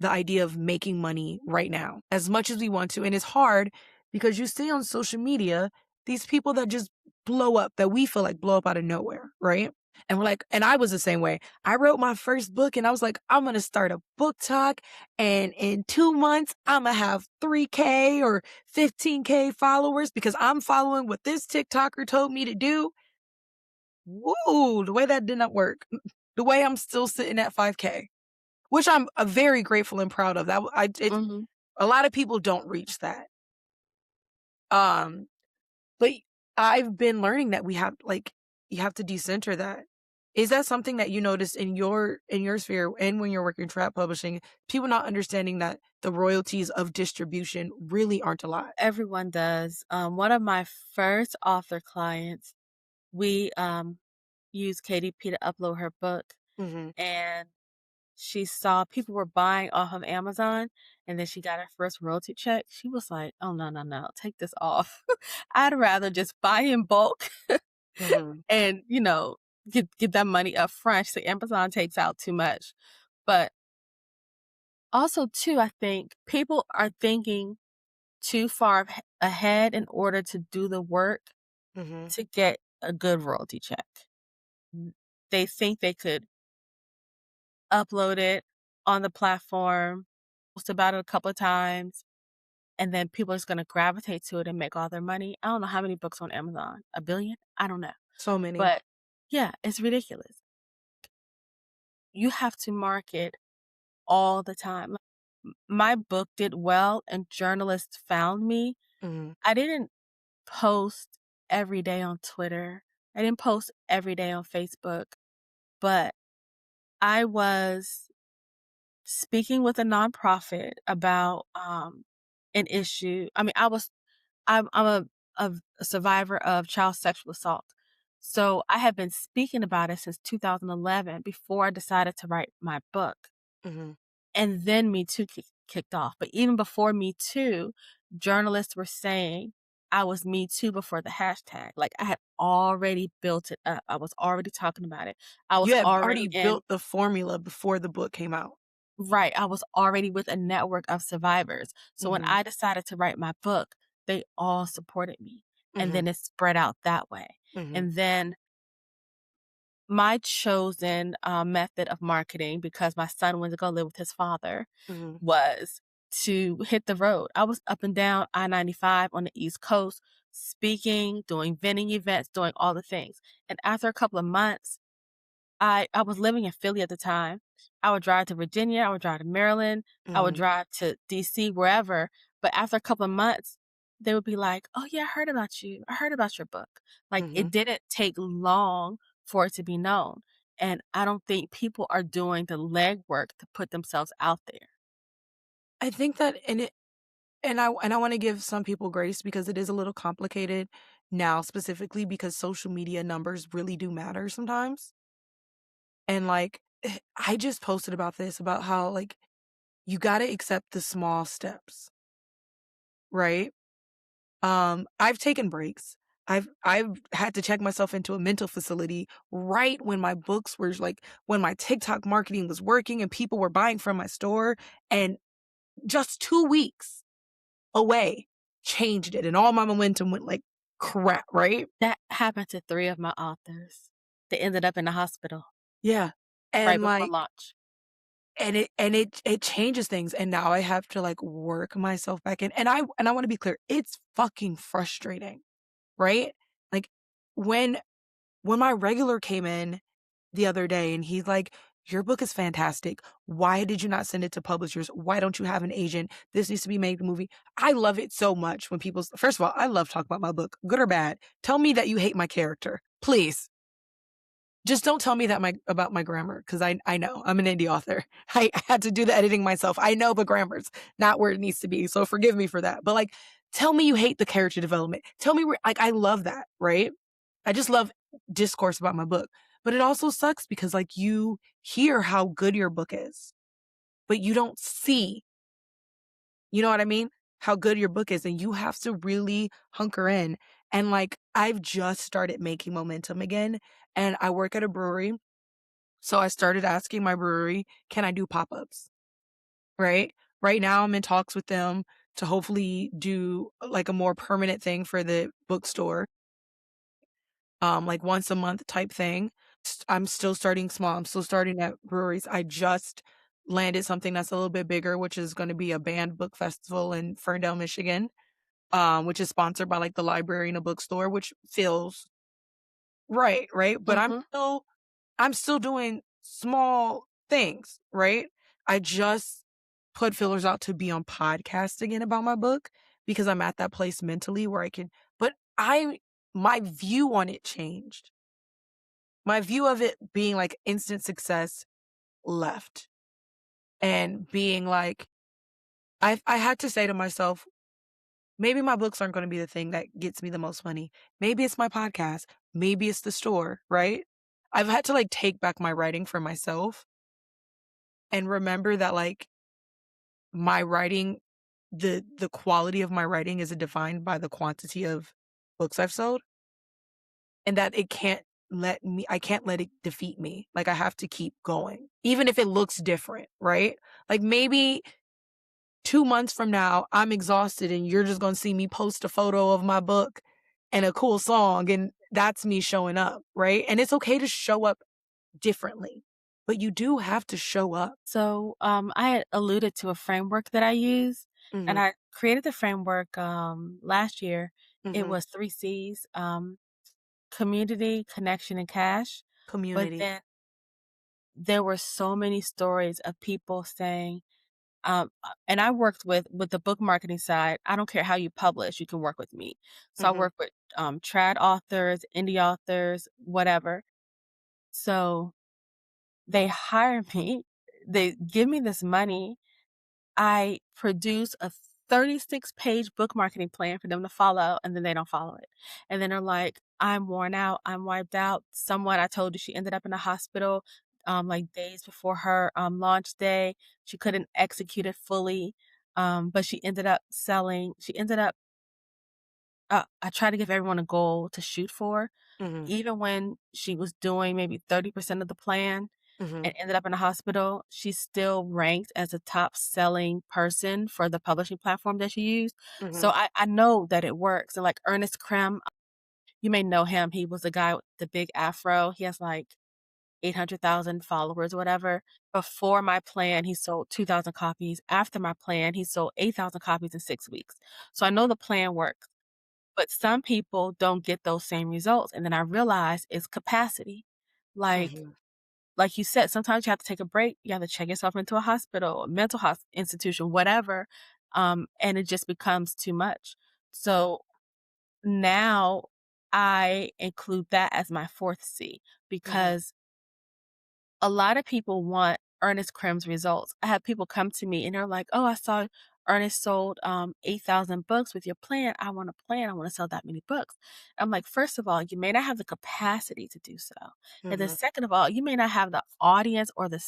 the idea of making money right now as much as we want to. And it's hard because you see on social media these people that just blow up, that we feel like blow up out of nowhere, right? And we're like, and I was the same way. I wrote my first book and I was like, I'm going to start a book talk. And in 2 months, I'm going to have 3K or 15K followers because I'm following what this TikToker told me to do. Woo, the way that did not work. The way I'm still sitting at 5K, which I'm very grateful and proud of. That I it Mhm. a lot of people don't reach that. Um, but I've been learning that we have like you have to decenter that. Is that something that you notice in your sphere and when you're working trap publishing, people not understanding that the royalties of distribution really aren't a lot? Everyone does. One of my first author clients, we, used KDP to upload her book, Mhm. and she saw people were buying off of Amazon, and then she got her first royalty check. She was like, "Oh, no, no, no, take this off. I'd rather just buy in bulk Mhm. and, get that money up front." So Amazon takes out too much. But also too, I think people are thinking too far ahead in order to do the work Mhm. to get a good royalty check. They think they could upload it on the platform, post about it a couple of times, and then people are just gonna gravitate to it and make all their money. I don't know how many books on Amazon. A billion? I don't know. So many. But yeah, it's ridiculous. You have to market all the time. Like, my book did well and journalists found me. Mhm. I didn't post every day on Twitter. I didn't post every day on Facebook, but I was speaking with a nonprofit about, an issue. I mean, I'm a survivor of child sexual assault. So I have been speaking about it since 2011 before I decided to write my book. Mhm. and then Me Too kicked off. But even before Me Too, journalists were saying I was Me Too before the hashtag. Like, I had already built it up. I was already talking about it. I was You had already already in built the formula before the book came out. Right, I was already with a network of survivors. So when Mhm, I decided to write my book, they all supported me, and mhm, then it spread out that way. mhm, And then my chosen, method of marketing, because my son went to go live with his father, mhm, was to hit the road. I was up and down I-95 on the East Coast, speaking, doing vending events, doing all the things. And after a couple of months, I was living in Philly at the time. I would drive to Virginia, I would drive to Maryland, I would mhm, drive to DC, wherever, but after a couple of months, they would be like, "Oh, yeah, I heard about you. I heard about your book." Like, it mhm. didn't take long for it to be known, and I don't think people are doing the legwork to put themselves out there. I think that and I wanna give some people grace because it is a little complicated now specifically because social media numbers really do matter sometimes, and, like, I just posted about this, about how, like, you gotta accept the small steps, right? I've taken breaks. I've had to check myself into a mental facility right when my books were like when my TikTok marketing was working and people were buying from my store, and just 2 weeks away changed it and all my momentum went like crap, right? That happened to 3 of my authors. They ended up in the hospital Yeah. right And before like launch. and it changes things and now I have to like work myself back in. And I want to be clear, it's fucking frustrating, right? Like when my regular came in the other day and he's like, "Your book is fantastic. Why did you not send it to publishers? Why don't you have an agent? This needs to be made a movie." I love it so much when people, first of all, I love talking about my book, good or bad. Tell me that you hate my character, please. Just don't tell me that my about my grammar because I know I'm an indie author. I had to do the editing myself. I know the grammar's not where it needs to be, so forgive me for that. But like, tell me you hate the character development. Tell me where, like, I love that, right? I just love discourse about my book. But it also sucks because like you hear how good your book is, but you don't see, you know what I mean? How good your book is. And you have to really hunker in. And like I've just started making momentum again. And I work at a brewery. So I started asking my brewery, can I do pop-ups? Right? Right now I'm in talks with them to hopefully do like a more permanent thing for the bookstore, like once a month type thing. I'm still starting small. I'm still starting at breweries. I just landed something that's a little bit bigger, which is going to be a band book festival in Ferndale, Michigan, which is sponsored by like the library and a bookstore, which feels right, right? But Mhm. I'm still doing small things, right? I just put fillers out to be on podcasts again about my book because I'm at that place mentally where I can, but my view on it changed. My view of it being like instant success left and being like, I had to say to myself, maybe my books aren't going to be the thing that gets me the most money. Maybe it's my podcast. Maybe it's the store, right? I've had to like take back my writing for myself and remember that like my writing, the quality of my writing is defined by the quantity of books I've sold and that I can't let it defeat me. Like I have to keep going, even if it looks different, right? Like maybe 2 months from now, I'm exhausted and you're just gonna see me post a photo of my book and a cool song, and that's me showing up, right? And it's okay to show up differently, but you do have to show up. So, I had alluded to a framework that I use, and Mhm, I created the framework last year. It mhm. was 3 C's: community, connection, and cash. But Community. then there were so many stories of people saying, and I worked with the book marketing side. I don't care how you publish, you can work with me. So I Mhm, work with trad authors, indie authors, whatever. So they hire me, they give me this money. I produce a 36-page book marketing plan for them to follow, and then they don't follow it. And then they're like, "I'm worn out. I'm wiped out. Someone I told you she ended up in the hospital. like, days before her, launch day. She couldn't execute it fully, but she ended up I try to give everyone a goal to shoot for. Mhm. Even when she was doing maybe 30% of the plan Mhm. and ended up in a hospital, she's still ranked as a top selling person for the publishing platform that she used. So Mhm. I know that it works. And like Ernest Krem, you may know him. He was the guy with the big afro. He has like 800,000 followers or whatever. Before my plan, he sold 2,000 copies. After my plan, he sold 8,000 copies in 6 weeks. So I know the plan works. But some people don't get those same results, and then I realize it's capacity. Like Mhm. like you said, sometimes you have to take a break, you have to check yourself into a hospital, a mental institution, whatever, and it just becomes too much. So now I include that as my 4th C Mhm. because a lot of people want Ernest Krem's results. I have people come to me and they're like, "Oh, I saw Ernest sold 8,000 books with your plan. I want a plan. I want to sell that many books." I'm like, first of all, you may not have the capacity to do so, and then Mhm. second of all, you may not have the audience or the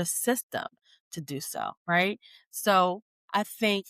system to do so. Right? So I think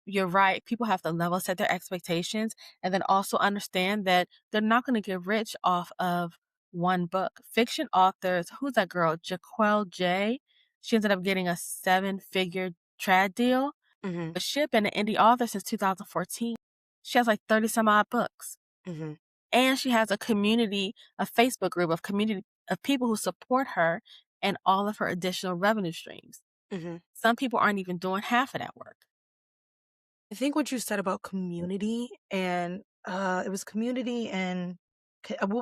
you're right. People have to level set their expectations, and then also understand that they're not going to get rich off of one book. Fiction authors, who's that girl? Jaquel J. She ended up getting a 7-figure trad deal, Mhm. but she had been an indie author since 2014. She has like 30 some odd books. Mhm. And she has a community, a Facebook group of community of people who support her and all of her additional revenue streams. Mhm. Some people aren't even doing half of that work. I think what you said about community and it was community and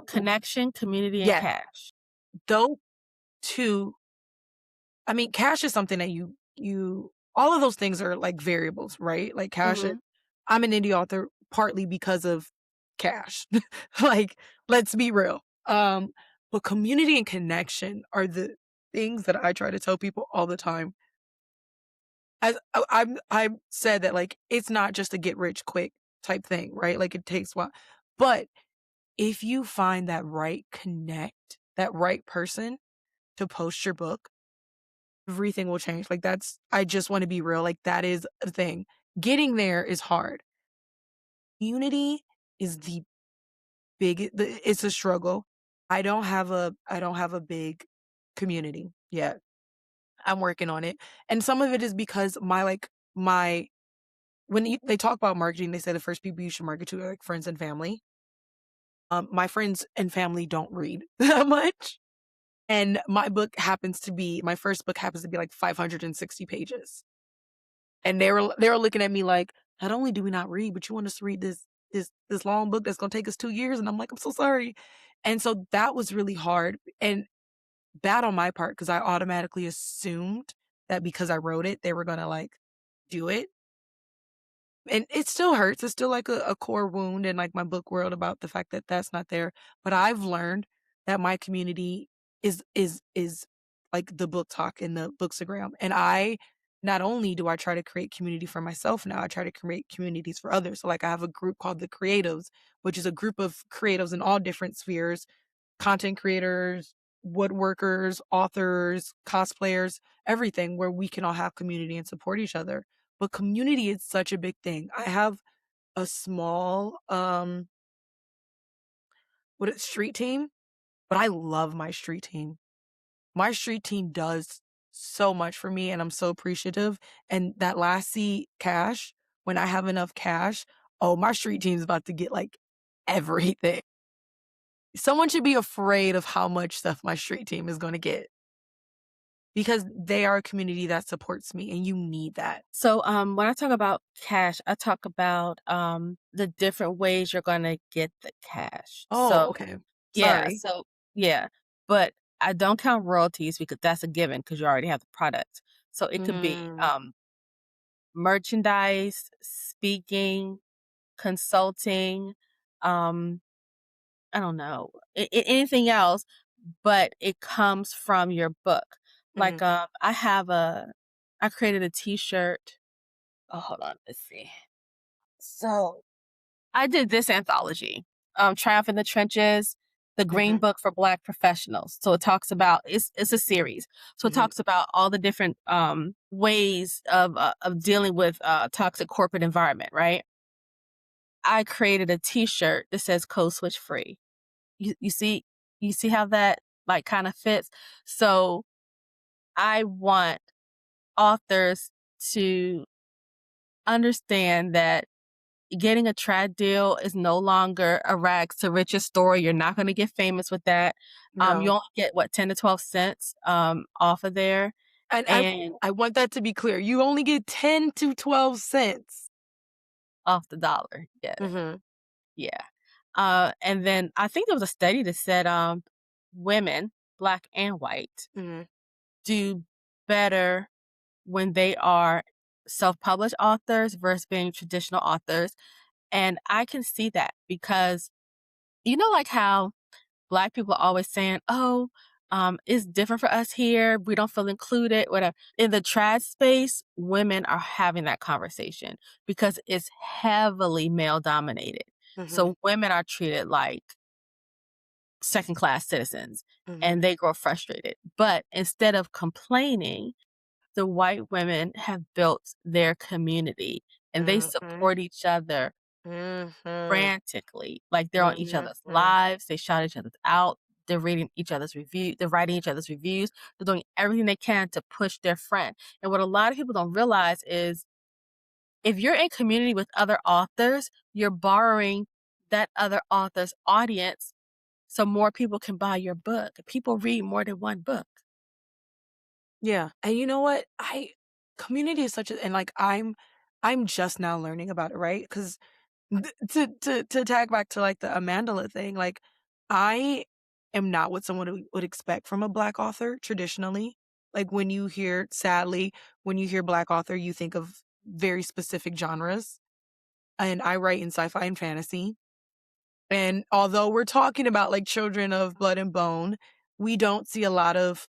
Connection, community, and yeah, cash. those two. I mean, cash is something that you all of those things are like variables, right? Like cash. Hmm. I'm an indie author partly because of cash. Like, let's be real. But community and connection are the things that I try to tell people all the time. As I'm said that like it's not just a get rich quick type thing, right? Like it takes a while. But if you find that right connect, that right person to post your book, everything will change. Like that's I just want to be real. Like that is a thing. Getting there is hard. Unity is the it's a struggle. I don't have a big community yet. I'm working on it. And some of it is because my they talk about marketing, they say the first people you should market to are like friends and family. My friends and family don't read that much. And my first book happens to be like 560 pages. And they were looking at me like, not only do we not read, but you want us to read this long book that's gonna take us 2 years. And I'm like, I'm so sorry. And so that was really hard. And bad on my part because I automatically assumed that because I wrote it, they were gonna like do it. And it still hurts. It's still like a core wound in like my book world about the fact that that's not there. But I've learned that my community is like the book talk and the bookstagram. And I not only do I try to create community for myself now, I try to create communities for others. So like I have a group called the Creatives, which is a group of creatives in all different spheres, content creators, woodworkers, authors, cosplayers, everything where we can all have community and support each other. But community is such a big thing. I have a small street team, but I love my street team. My street team does so much for me and I'm so appreciative. And that last C cash, when I have enough cash, oh, my street team's about to get like everything. Someone should be afraid of how much stuff my street team is going to get because they are a community that supports me and you need that. So, when I talk about cash, I talk about the different ways you're gonna get the cash. Oh, okay. Yeah, Sorry. so yeah, but I don't count royalties because that's a given because you already have the product. So it could be Mm, merchandise, speaking, consulting, um, I don't know, anything else, but it comes from your book. Like, mhm, I created a T-shirt. Oh, hold on, let's see. So I did this anthology, Triumph in the Trenches. The Green Mhm. Book for Black Professionals. So it talks about it's a series. So it Mhm. talks about all the different ways of dealing with toxic corporate environment. Right. I created a T-shirt that says "Code Switch Free." You see how that like kind of fits. So I want authors to understand that getting a trad deal is no longer a rags to riches story. You're not going to get famous with that. You No. only get what 10 to 12 cents off of there, And and I want that to be clear. You only get 10 to 12 cents. off the dollar. Yes, Mhm. yeah. And then I think there was a study that said women, black and white, Mhm. do better when they are self-published authors versus being traditional authors. And I can see that because like how Black people are always saying, "Oh, it's different for us here. We don't feel included." Whatever. In the trad space, women are having that conversation because it's heavily male dominated. Mhm. So women are treated like second class citizens, Mhm. and they grow frustrated. But instead of complaining, the white women have built their community and they Mhm. support each other Mhm. frantically. Like, they're on each other's Mhm. lives, they shout each other out, they're reading each other's they're writing each other's reviews, they're doing everything they can to push their friend. And what a lot of people don't realize is if you're in community with other authors, you're borrowing that other author's audience so more people can buy your book. People read more than one book. Yeah. And you know what? Community is such a, and like I'm just now learning about it, right? Cuz to tag back to like the Amandala thing, like I am not what someone would expect from a black author traditionally. Like sadly, when you hear black author, you think of very specific genres. And I write in sci-fi and fantasy. And although we're talking about like children of blood and bone, we don't see a lot of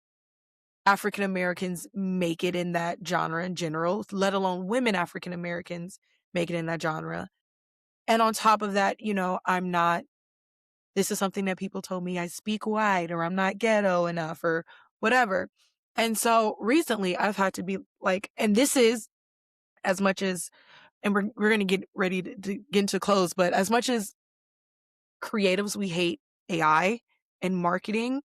African Americans make it in that genre in general, let alone women African Americans make it in that genre. And on top of that, I'm not, this is something that people told me I speak white or I'm not ghetto enough or whatever. And so recently I've had to be like, and this is as much as, and we're going to get ready to get into close, but as much as creatives, we hate AI and marketing,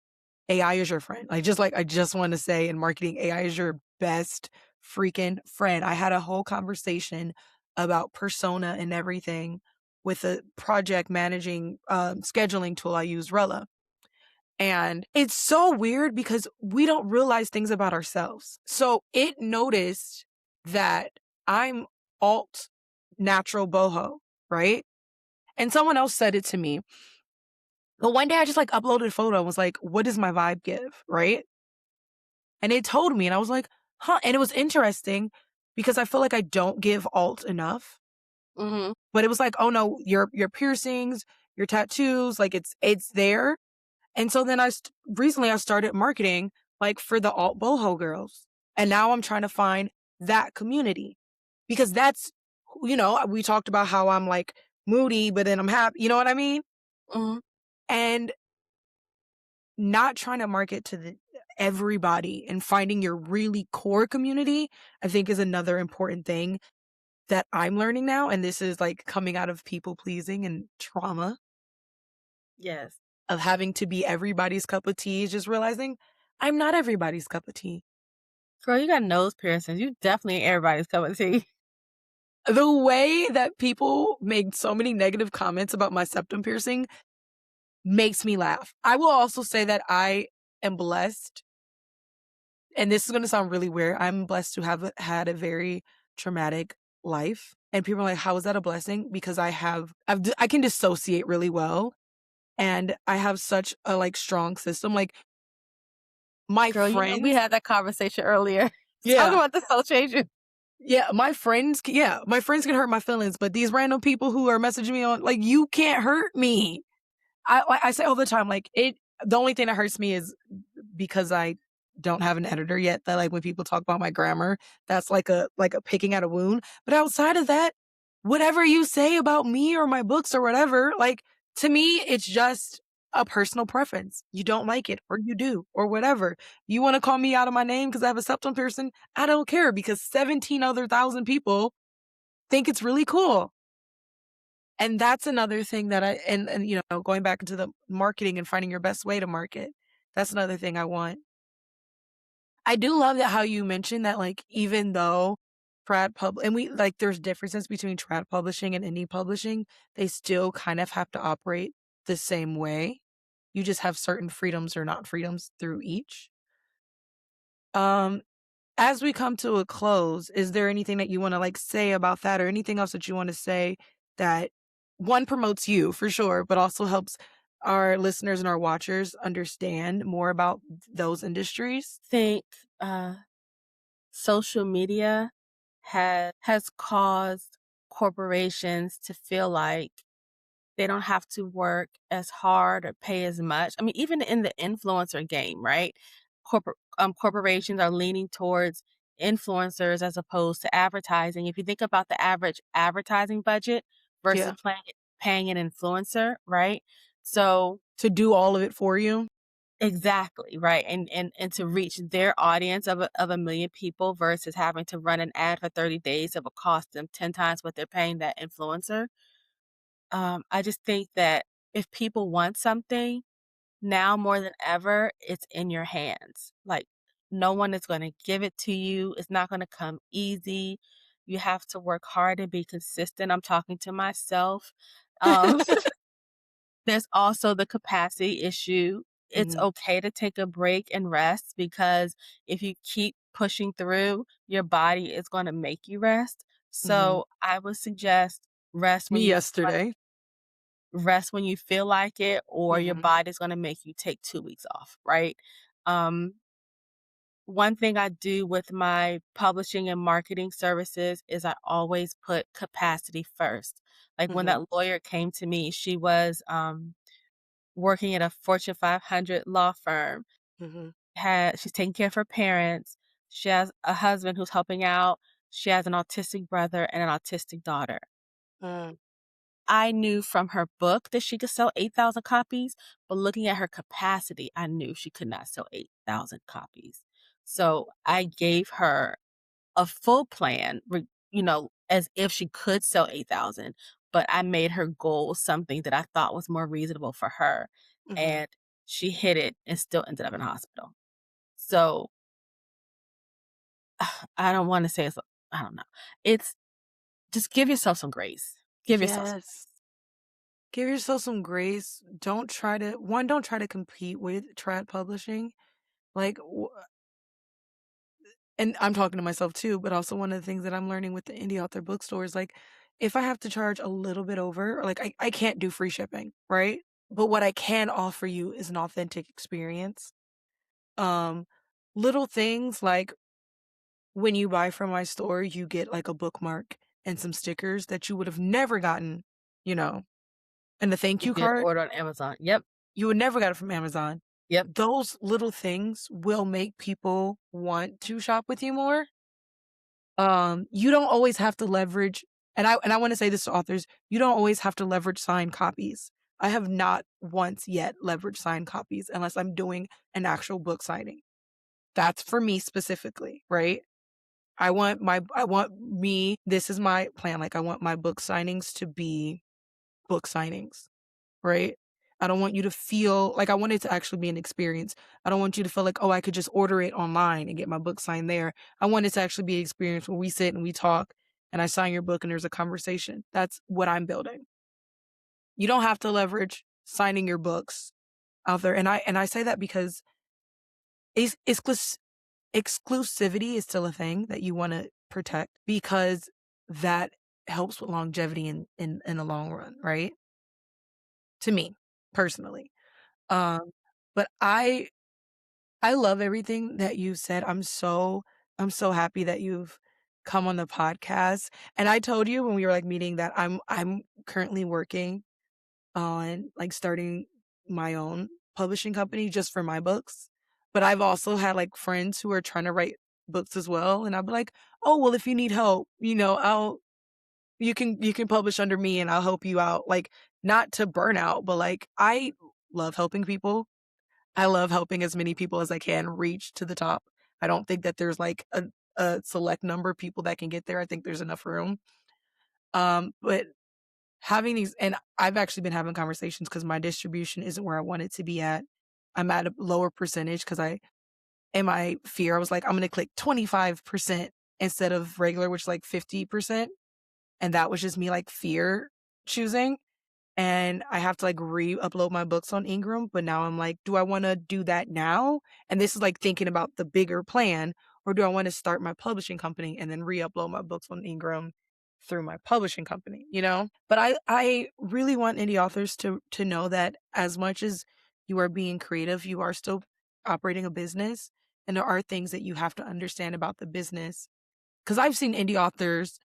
AI is your friend. I just want to say in marketing, AI is your best freaking friend. I had a whole conversation about persona and everything with a project managing scheduling tool I use, Rella. And it's so weird because we don't realize things about ourselves. So it noticed that I'm alt natural boho, right? And someone else said it to me. But one day I just like uploaded a photo and was like, what does my vibe give? Right. And it told me, and I was like, huh. And it was interesting because I feel like I don't give alt enough. Mhm. But it was like, oh no, your piercings, your tattoos, like it's there. And so then recently I started marketing like for the alt boho girls. And now I'm trying to find that community because we talked about how I'm like moody, but then I'm happy. You know what I mean? Mhm. And not trying to market to everybody and finding your really core community, I think is another important thing that I'm learning now. And this is like coming out of people pleasing and trauma Yes. of having to be everybody's cup of tea, is just realizing I'm not everybody's cup of tea. Girl, you got nose piercings. You definitely ain't everybody's cup of tea. The way that people make so many negative comments about my septum piercing makes me laugh. I will also say that I am blessed, and this is going to sound really weird. I'm blessed to have had a very traumatic life. And people are like, how is that a blessing? Because I can dissociate really well. And I have such a like strong system. Like my Girl, we friends, had that conversation earlier. Talk yeah, about the soul changer. my friends can hurt my feelings, but these random people who are messaging me on, like, you can't hurt me. I say all the time, like the only thing that hurts me is because I don't have an editor yet, that like when people talk about my grammar, that's like a picking at a wound. But outside of that, whatever you say about me or my books or whatever, like to me, it's just a personal preference. You don't like it or you do or whatever. You wanna call me out of my name because I have a septum piercing? I don't care because 17 other thousand people think it's really cool. And that's another thing that going back into the marketing and finding your best way to market, that's another thing I want. I do love that how you mentioned that, like, even though there's differences between trad publishing and indie publishing, they still kind of have to operate the same way. You just have certain freedoms or not freedoms through each. Um, as we come to a close, is there anything that you wanna, like, say about that or anything else that you wanna say that, one, promotes you for sure, but also helps our listeners and our watchers understand more about those industries? Think, uh, social media has caused corporations to feel like they don't have to work as hard or pay as much. I mean, even in the influencer game, right? Corporations are leaning towards influencers as opposed to advertising. If you think about the average advertising budget versus Yeah. paying an influencer, right? So To do all of it for you? exactly, right, and to reach their audience of a million people versus having to run an ad for 30 days that will cost them 10 times what they're paying that influencer. I just think that if people want something, now more than ever, it's in your hands. Like, no one is gonna give it to you, it's not gonna come easy. You have to work hard and be consistent. I'm talking to myself. Um There's also the capacity issue. It's Mhm, okay to take a break and rest because if you keep pushing through, your body is gonna make you rest. mhm. So, I would suggest rest when Me you feel like yesterday. rest when you feel like it, or your Mhm, body's gonna make you take 2 weeks off, right? Um, One thing I do with my publishing and marketing services is I always put capacity first. Like, when mhm, that lawyer came to me, she was, working at a Fortune 500 law firm. mhm, She's taking care of her parents. She has a husband who's helping out. She has an autistic brother and an autistic daughter. mm, I knew from her book that she could sell 8,000 copies, but looking at her capacity, I knew she could not sell 8,000 copies. So I gave her a full plan, as if she could sell 8,000, but I made her goal something that I thought was more reasonable for her. mhm. And she hit it and still ended up in hospital. So I don't want to say I don't know. It's just give yourself some grace. Give yourself some Yes. Give yourself some grace. Don't try to compete with trad publishing. Like, and I'm talking to myself too, but also one of the things that I'm learning with the indie author bookstore is like, if I have to charge a little bit over, or like I can't do free shipping, right? But what I can offer you is an authentic experience. Um, Little things like when you buy from my store, you get like a bookmark and some stickers that you would have never gotten, you know, and the thank if you you card, order on Amazon. Yep. you would never got it from Amazon. Yep. Those little things will make people want to shop with you more. You don't always have to leverage, and I wanna say this to authors, you don't always have to leverage signed copies. I have not once yet leveraged signed copies unless I'm doing an actual book signing. That's for me specifically, right? I want me this is my plan, like, I want my book signings to be book signings, right? I don't want you to feel like I want it to actually be an experience. I don't want you to feel like, "Oh, I could just order it online and get my book signed there." I want it to actually be an experience where we sit and we talk and I sign your book and there's a conversation. That's what I'm building. You don't have to leverage signing your books out there, and I say that because is exclusivity is still a thing that you wanna protect because that helps with longevity in the long run, right? To me, personally. Um, but I love everything that you said. I'm so happy that you've come on the podcast, and I told you when we were, like, meeting that I'm currently working on, like, starting my own publishing company just for my books, but I've also had, like, friends who are trying to write books as well, and I'll be like, "Oh, well, if you need help, you can publish under me and I'll help you out." Like, not to burn out, but, like, I love helping people. I love helping as many people as I can reach to the top. I don't think that there's like a select number of people that can get there. I think there's enough room. But having these, and I've actually been having conversations because my distribution isn't where I want it to be at. I'm at a lower percentage because in my fear, I was like, I'm going to click 25% instead of regular, which is like 50%. And that was just me like fear choosing. And I have to like re-upload my books on Ingram. But now I'm like, do I want to do that now? And this is like thinking about the bigger plan, or do I want to start my publishing company and then re-upload my books on Ingram through my publishing company, you know? But I really want indie authors to know that as much as you are being creative, you are still operating a business. And there are things that you have to understand about the business. Because I've seen indie authors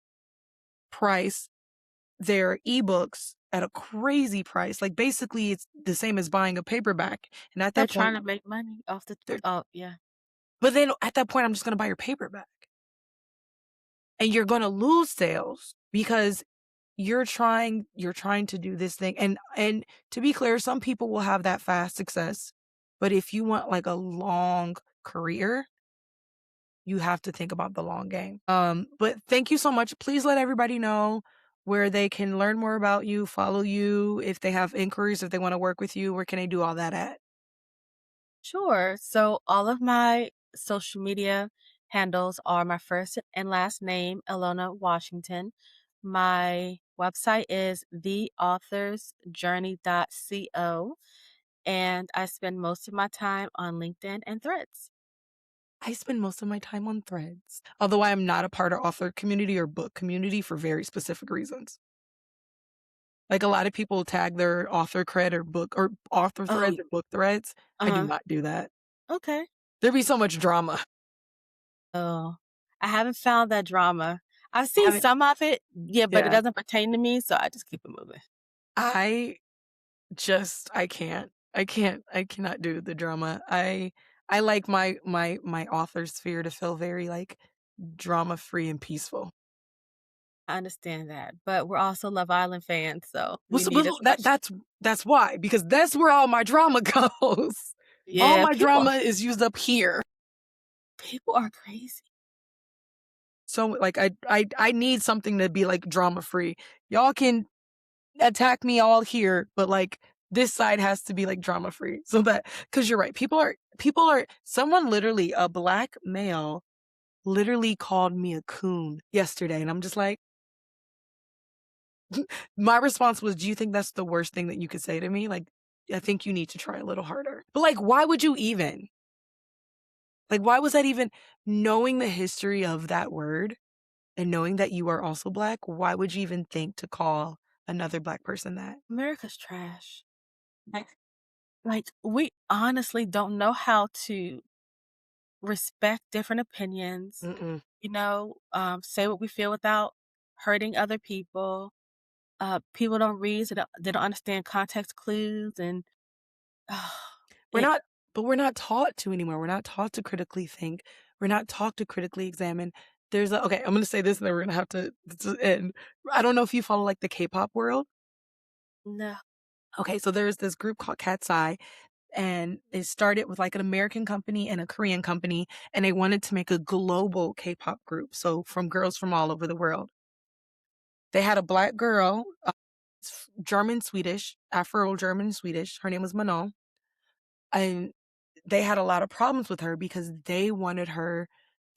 price their ebooks at a crazy price. Like basically it's the same as buying a paperback. And at They're that trying point, to make money off the they're oh, yeah. but then at that point I'm just gonna buy your paperback. And you're gonna lose sales because you're trying to do this thing. And to be clear, some people will have that fast success. But if you want like a long career, you have to think about the long game. But thank you so much. Please let everybody know where they can learn more about you, follow you, if they have inquiries, if they want to work with you, where can they do all that at? Sure. So all of my social media handles are my first and last name, Elona Washington. My website is theauthorsjourney.co, and I spend most of my time on LinkedIn and Threads. I spend most of my time on threads, although I am not a part of author community or book community for very specific reasons. Like a lot of people tag their author cred or book or author Oh, threads or book threads. I do uh-huh. not do that. Okay. There'd be so much drama. Oh, I haven't found that drama. I've I seen haven't, some of it, yeah, but it yeah. doesn't pertain to me, so I just keep it moving. I I can't. I cannot do the drama. I like my author sphere to feel very like drama free and peaceful. I understand that, but we're also Love Island fans, so Well, we so, need but as that much. that's why, because that's where all my drama goes. All Yeah, my drama is used up here. people are crazy. So like I need something to be like drama free. Y'all can attack me all here, but like this side has to be like drama free. So that because you're right, people are someone literally a black male literally called me a coon yesterday, and I'm just like, my response was, "Do you think that's the worst thing that you could say to me? Like, I think you need to try a little harder." But like, why would you even? Like, why was that even knowing the history of that word and knowing that you are also black? Why would you even think to call another black person that? America's trash. Like we honestly don't know how to respect different opinions, Mm-mm. say what we feel without hurting other people. People don't read, so they don't understand context clues, and We're it not, but we're not taught to anymore. We're not taught to critically think. We're not taught to critically examine. Okay, I'm going to say this and then we're going to have to end. I don't know if you follow like the K-pop world. no. Okay, so there's this group called Cat's Eye, and it started with like an American company and a Korean company, and they wanted to make a global K-pop group. So from girls from all over the world. They had a black girl, German Swedish, Afro German Swedish. Her name was Manon, and they had a lot of problems with her because they wanted her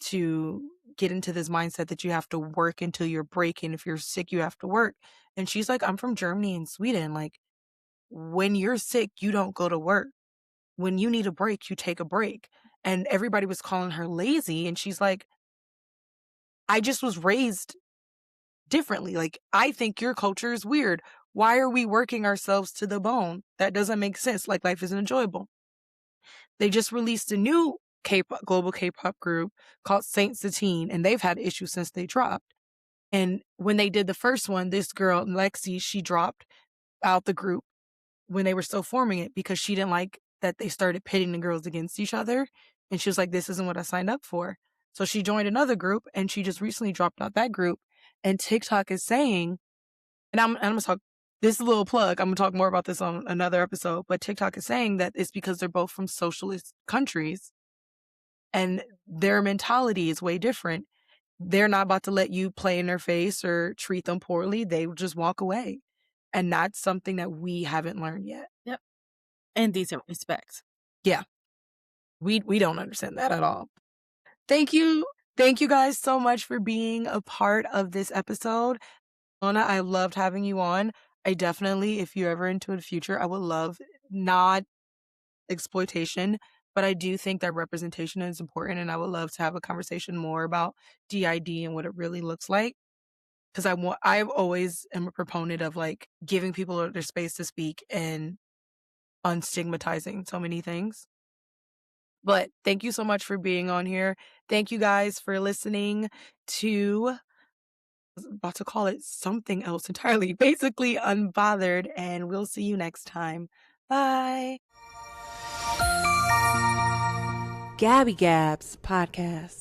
to get into this mindset that you have to work until you're breaking. If you're sick, you have to work. And she's like, I'm from Germany and Sweden. Like, when you're sick, you don't go to work. When you need a break, you take a break. And everybody was calling her lazy. And she's like, I just was raised differently. Like, I think your culture is weird. Why are we working ourselves to the bone? That doesn't make sense. Like, life isn't enjoyable. They just released a new K-pop, global K-pop group called Saint Satine, and they've had issues since they dropped. And when they did the first one, this girl, Lexi, she dropped out the group when they were still forming it because she didn't like that they started pitting the girls against each other. And she was like, this isn't what I signed up for. So she joined another group and she just recently dropped out that group. And TikTok is saying, and I'm gonna talk this is a little plug. I'm gonna talk more about this on another episode, but TikTok is saying that it's because they're both from socialist countries and their mentality is way different. They're not about to let you play in their face or treat them poorly. They will just walk away. And that's something that we haven't learned yet. Yep. In decent respect. Yeah. We don't understand that at all. Thank you. Thank you guys so much for being a part of this episode. Anna, I loved having you on. I definitely, if you're ever into the future, I would love not exploitation, but I do think that representation is important, and I would love to have a conversation more about DID and what it really looks like. Because I've always am a proponent of like giving people their space to speak and unstigmatizing so many things. But thank you so much for being on here. Thank you guys for listening to, I was about to call it something else entirely, basically Unbothered, and we'll see you next time. Bye. Gabby Gabs Podcast.